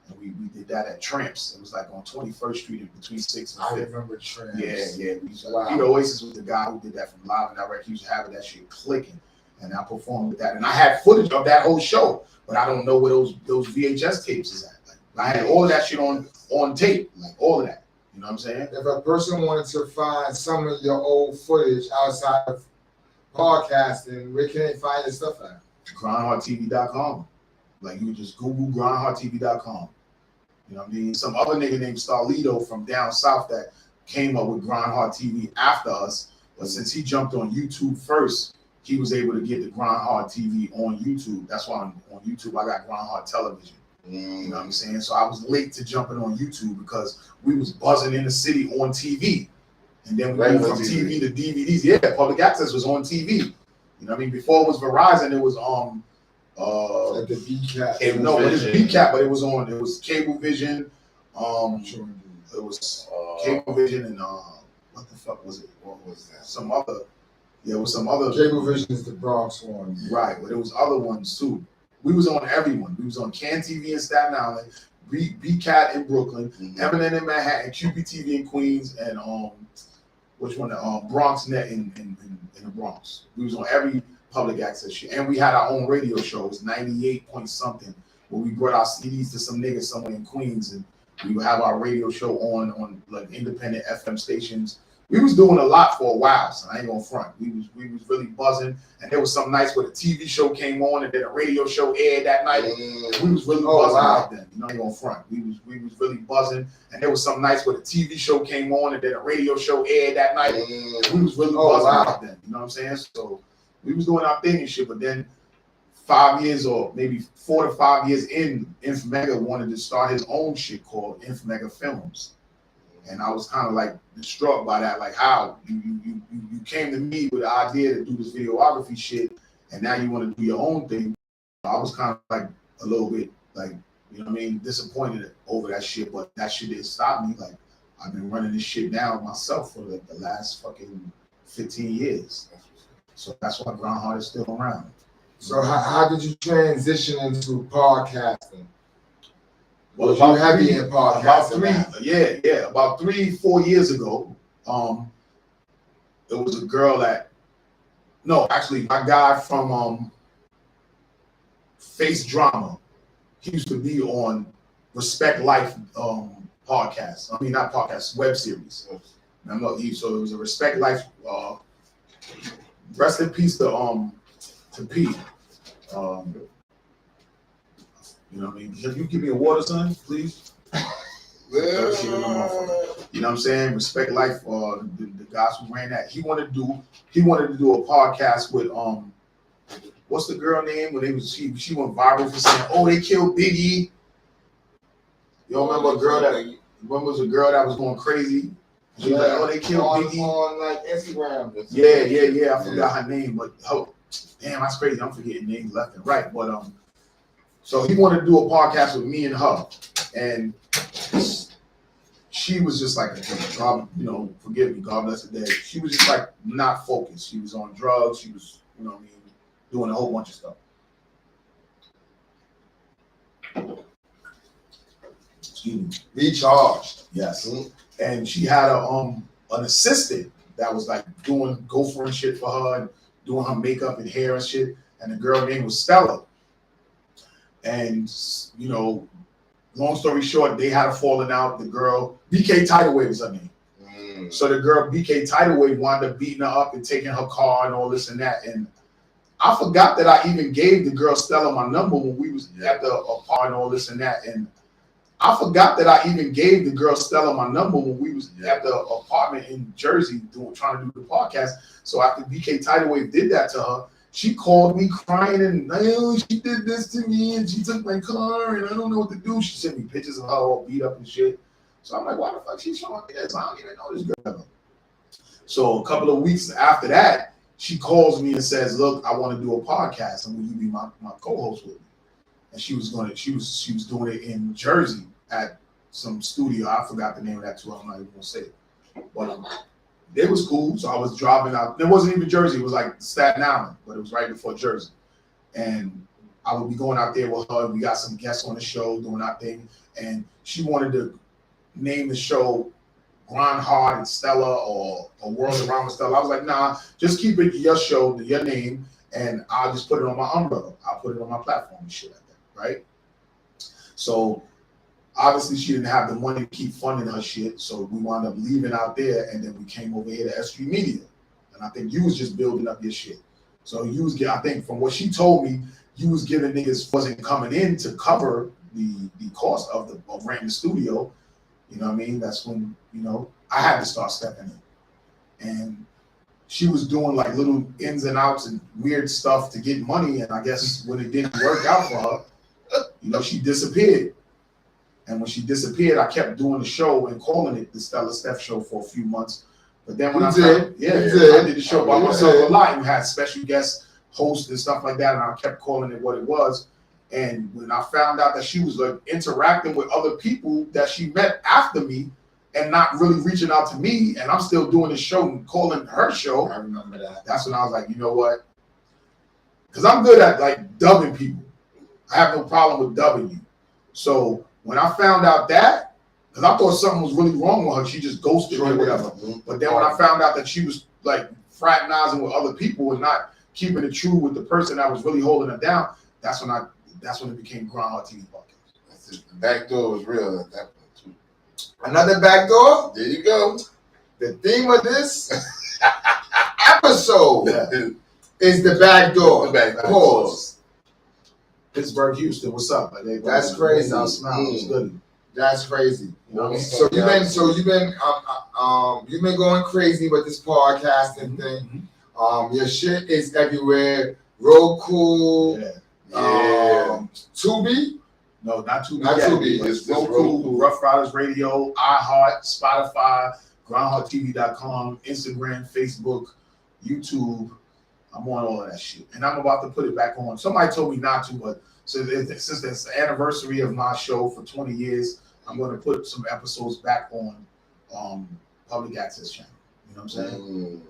And we did that at Tramps. It was like on 21st Street between 6th and 5th. I remember Tramps. Yeah. Wow. Peter Oasis was the guy who did that from Live and Direct. He used to have that shit clicking. And I performed with that. And I had footage of that whole show, but I don't know where those VHS tapes is at. Like, I had all of that shit on tape, like all of that. You know what I'm saying? If a person wanted to find some of your old footage outside of podcasting, where can they find your stuff at? GrindhardTV.com. Like you would just Google GrindhardTV.com. You know what I mean? Some other nigga named Starlito from down south that came up with Grindhard TV after us. But since he jumped on YouTube first, he was able to get the Grindhard TV on YouTube. That's why on YouTube I got Grindhard Television. You know what I'm saying? So I was late to jumping on YouTube because we was buzzing in the city on TV. And then we moved from TV to DVDs. Yeah, public access was on TV. You know what I mean? Before it was Verizon, it was like the BCAT. No, it was BCAT, but it was Cablevision. It was Cablevision and what the fuck was it? What was that? It was some other. Cablevision is the Bronx one. Right, but there was other ones too. We was on everyone. We was on Can TV in Staten Island, BCAT in Brooklyn, Eminem in Manhattan, QPTV in Queens, and which one? Bronx Net in the Bronx. We was on every public access shit, and we had our own radio show. It was 98 point something, where we brought our CDs to some niggas somewhere in Queens, and we would have our radio show on like independent FM stations. We was doing a lot for a while, so I ain't gonna front. We was really buzzing, and there was some nights where the TV show came on, and then a radio show aired that night. We was really buzzing back then. You know, I ain't gonna front. We was really buzzing, and there was some nights where the TV show came on, and then a radio show aired that night. We was really buzzing back then. You know what I'm saying? So we was doing our thing and shit, but then 5 years or maybe 4 to 5 years in, Infmega wanted to start his own shit called Infmega Films. And I was kind of like distraught by that, like how you came to me with the idea to do this videography shit, and now you want to do your own thing. I was kind of like a little bit like, you know what I mean, disappointed over that shit, but that shit didn't stop me. Like I've been running this shit down myself for like the last fucking 15 years. So that's why Groundhard is still around. So how did you transition into podcasting? Well, you heavy in podcasting? About 3-4 years ago, there was a girl my guy from Face Drama. He used to be on Respect Life podcast. I mean, not podcast, web series. So it was a Respect Life. Rest in peace to Pete. You know what I mean? Can you give me a water, son, please? You know what I'm saying? Respect Life. The guys who ran that. He wanted to do a podcast with what's the girl name? When she went viral for saying, "Oh, they killed Biggie." You don't remember a girl that? When was a girl that was going crazy? She was like, "Oh, they killed Biggie." On like Instagram. Yeah. I forgot her name, but damn, that's crazy. I'm forgetting names left and right. But so he wanted to do a podcast with me and her, and she was just like, God, forgive me, God bless her dead. She was just like not focused. She was on drugs. She was, doing a whole bunch of stuff. Recharged. Yes. And she had an assistant that was like doing gopher and shit for her and doing her makeup and hair and shit. And the girl name was Stella. And, you know, long story short, they had a falling out. The girl, BK Tidalwave is her name. So the girl, BK Tidalwave, wound up beating her up and taking her car and all this and that. And I forgot that I even gave the girl Stella my number when we was at the apartment and all this and that. And I forgot that I even gave the girl Stella my number when we was at the apartment in Jersey trying to do the podcast. So after BK Tidalwave did that to her, she called me crying and, oh, she did this to me and she took my car and I don't know what to do. She sent me pictures of her all beat up and shit. So I'm like, why the fuck she showing me this? I don't even know this girl. So a couple of weeks after that, she calls me and says, look, I want to do a podcast and will you be my co-host with me? And she was doing it in Jersey at some studio. I forgot the name of that too. I'm not even gonna say it. But it was cool. So I was driving out. It wasn't even Jersey. It was like Staten Island, but it was right before Jersey. And I would be going out there with her. We got some guests on the show doing our thing. And she wanted to name the show Grind Hard and Stella or Worldarama Stella. I was like, nah, just keep it your show, your name, and I'll just put it on my umbrella. I'll put it on my platform and shit like that, right? So obviously she didn't have the money to keep funding her shit, so we wound up leaving out there, and then we came over here to S.STREET Media. And I think you was just building up your shit. So you was, I think from what she told me, you was giving niggas wasn't coming in to cover the cost of renting the studio. You know what I mean? That's when, you know, I had to start stepping in. And she was doing like little ins and outs and weird stuff to get money. And I guess when it didn't work out for her, you know, she disappeared. And when she disappeared, I kept doing the show and calling it the Stella Steph Show for a few months. But then when I did the show by myself a lot. We had special guests, hosts and stuff like that. And I kept calling it what it was. And when I found out that she was like interacting with other people that she met after me and not really reaching out to me, and I'm still doing the show and calling her show. I remember that. That's when I was like, you know what? Because I'm good at like dubbing people. I have no problem with dubbing you. So when I found out that, because I thought something was really wrong with her, she just ghosted me or whatever. But then when I found out that she was like fraternizing with other people and not keeping it true with the person that was really holding her down, that's when it became Grind Hard TV podcast. That's it. The back door was real at that point too. Another back door. There you go. The theme of this episode is the back door. The back door. Pause. Pittsburgh, Houston, what's up? That's crazy. That's crazy. You know what I mean? So you've been going crazy with this podcasting thing. Your shit is everywhere. Roku. Tubi? No, not Tubi. Not Tubi. It's Roku, Rough Riders Radio, iHeart, Spotify, GrindHardTV.com, Instagram, Facebook, YouTube. I'm on all of that shit. And I'm about to put it back on. Somebody told me not to, but since it's the anniversary of my show for 20 years, I'm going to put some episodes back on public access channel. You know what I'm saying?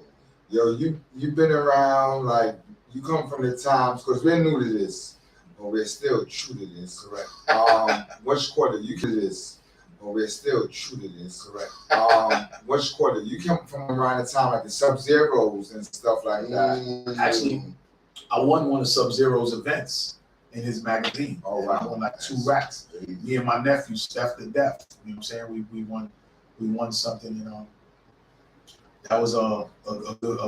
Yo, you've been around, like, you come from the times, because we're new to this, but we're still true to this. Correct. Which quarter you to this, but we're still true to this. Correct. Which quarter you come from around the time like the Sub-Zeros and stuff like that. Actually, I won one of Sub-Zero's events in his magazine. Oh wow! I won like 2 racks. Me and my nephew, Steph the Deaf. You know what I'm saying? We won something. You know, that was a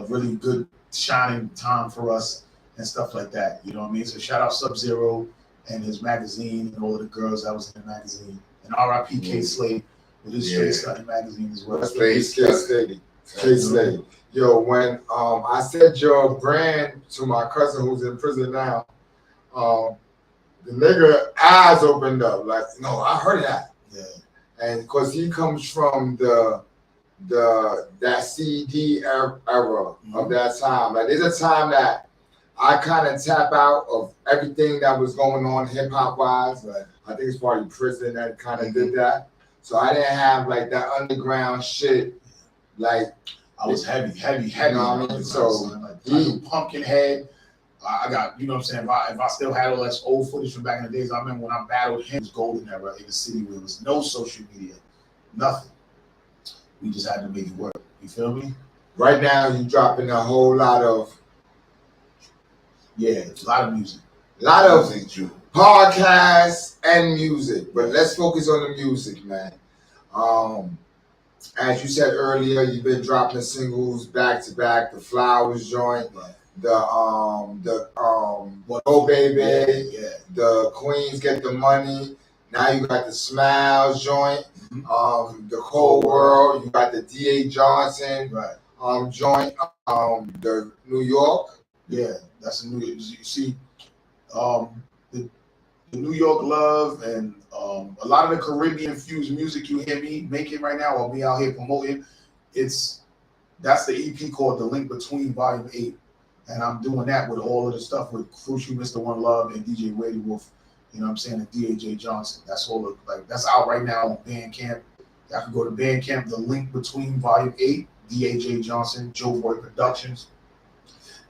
really good shining time for us and stuff like that. You know what I mean? So shout out Sub-Zero and his magazine and all the girls that was in the magazine. And R.I.P. K Slade with his Straight Study magazine as well. K-Slade. Yo, when I said your brand to my cousin who's in prison now, the nigga eyes opened up like, no, I heard that. Yeah. And because he comes from that CD era of that time. Like there's a time that I kind of tap out of everything that was going on hip hop wise. Right. I think it's probably prison that kind of did that. So I didn't have like that underground shit. Like I was heavy. You know what I mean? So like Pumpkinhead, I got, you know what I'm saying? If I still had all that old footage from back in the days, I remember when I battled him, it was golden era in the city where there was no social media, nothing. We just had to make it work. You feel me? Right now, you dropping a whole lot of a lot of music. A lot of podcasts and music, but let's focus on the music, man. As you said earlier, you've been dropping singles back to back. The Flowers joint, the Oh Baby, the Queens Get the Money. Now you got the Smiles joint, the Cold World. You got the D.A. Johnson joint, the New York. Yeah, that's a New York. You see, the New York love and a lot of the Caribbean infused music you hear me making right now, or me out here promoting, that's the EP called The Link Between Volume 8. And I'm doing that with all of the stuff with Crucial, Mr. One Love, and DJ Wadey Wolf, you know what I'm saying, and D.A.J. Johnson. That's all that's out right now on Bandcamp. Y'all can go to Bandcamp, The Link Between Volume 8, D.A.J. Johnson, Joe Boy Productions.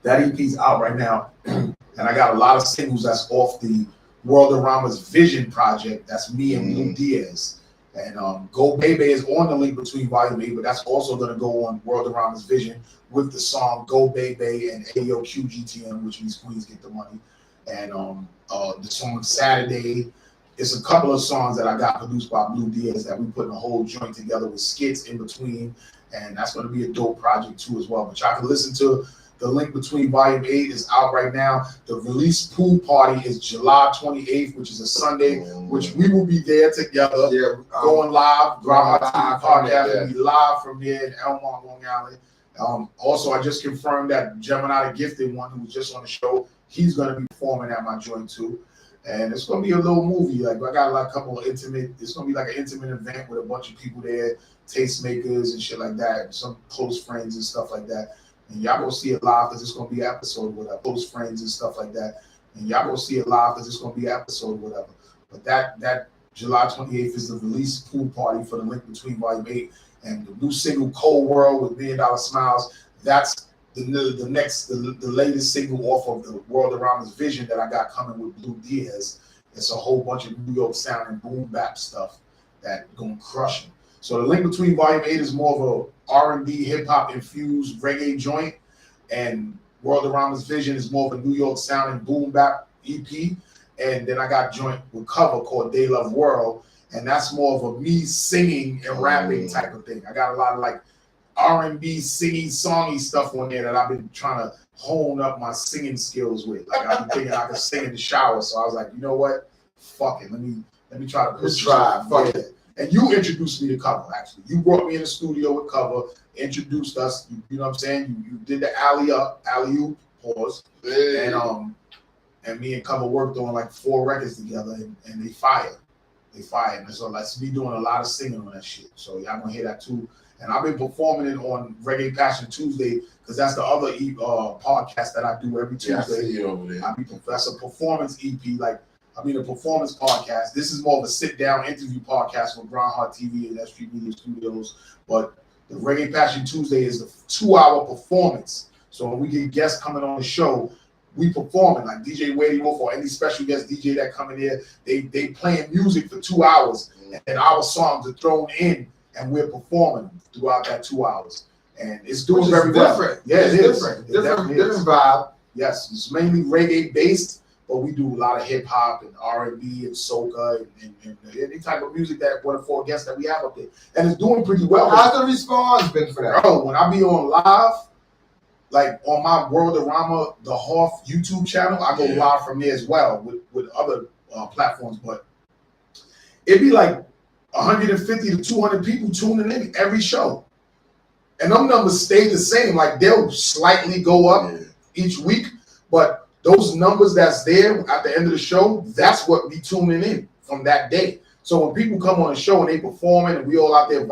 That EP's out right now. And I got a lot of singles that's off the Worldarama's Vision project. That's me and Blue Diaz. And Go Baby is on The Link Between Volume 8, but that's also going to go on Worldarama's Vision with the song Go Baby and AOQGTM, which means Queens Get the Money. And the song Saturday. It's a couple of songs that I got produced by Blue Diaz that we put in a whole joint together with skits in between. And that's going to be a dope project too as well. But y'all can listen to The Link Between Volume 8 is out right now. The release pool party is July 28th, which is a Sunday, which we will be there together, going live. Groundhog TV podcast will be live from there in Elmore, Long Island. Also, I just confirmed that Gemini the Gifted one, who was just on the show, he's going to be performing at my joint too. And it's going to be a little movie. Like, I got a couple of intimate, it's going to be like an intimate event with a bunch of people there, tastemakers and shit like that, some close friends and stuff like that. And y'all gonna see it live because it's gonna be an episode with our close friends and stuff like that. And y'all gonna see it live because it's gonna be an episode, whatever. But that July 28th is the release pool party for The Link Between Volume 8. And the new single Cold World with $1 Million Smiles, that's the latest single off of the Worldarama's Vision that I got coming with Blue Diaz. It's a whole bunch of New York sound and boom bap stuff that gonna crush them. So The Link Between Volume 8 is more of a R&B, hip-hop infused reggae joint, and Worldarama's Vision is more of a New York sound and boom bap EP. And then I got a joint with Cover called They Love World, and that's more of a me singing and rapping type of thing. I got a lot of like R&B singing, songy stuff on there that I've been trying to hone up my singing skills with. Like I've been thinking I could sing in the shower, so I was like, you know what? Fuck it, let me try to push it. And you introduced me to Cover, actually. You brought me in the studio with Cover, introduced us, you know what I'm saying? You did the alley-oop, pause. And me and Cover worked on like 4 records together, and they fired. And so that's me doing a lot of singing on that shit. So y'all gonna hear that too. And I've been performing it on Reggae Passion Tuesday, because that's the other podcast that I do every Tuesday. Yeah, I see you over there. That's a performance EP, a performance podcast. This is more of a sit-down interview podcast for Groundhog TV and S.STREET Media Studios. But the Reggae Passion Tuesday is the 2-hour performance. So when we get guests coming on the show, we performing like DJ Wadey Wolf or any special guest DJ that come in here. They playing music for 2 hours, and our songs are thrown in, and we're performing throughout that 2 hours. And it's doing very well. Yeah, it is. Different vibe. Yes, it's mainly reggae based. But we do a lot of hip hop and R&B and soca and any type of music that one of 4 guests that we have up there, and it's doing pretty well. How's the response been for that? Bro, when I be on live, like on my Worldarama, the Hoff YouTube channel, I go live from there as well with other platforms. But it'd be like 150 to 200 people tuning in every show, and them numbers stay the same. Like they'll slightly go up each week, but those numbers that's there at the end of the show, that's what we tuning in from that day. So when people come on the show and they performing and we all out there vibing,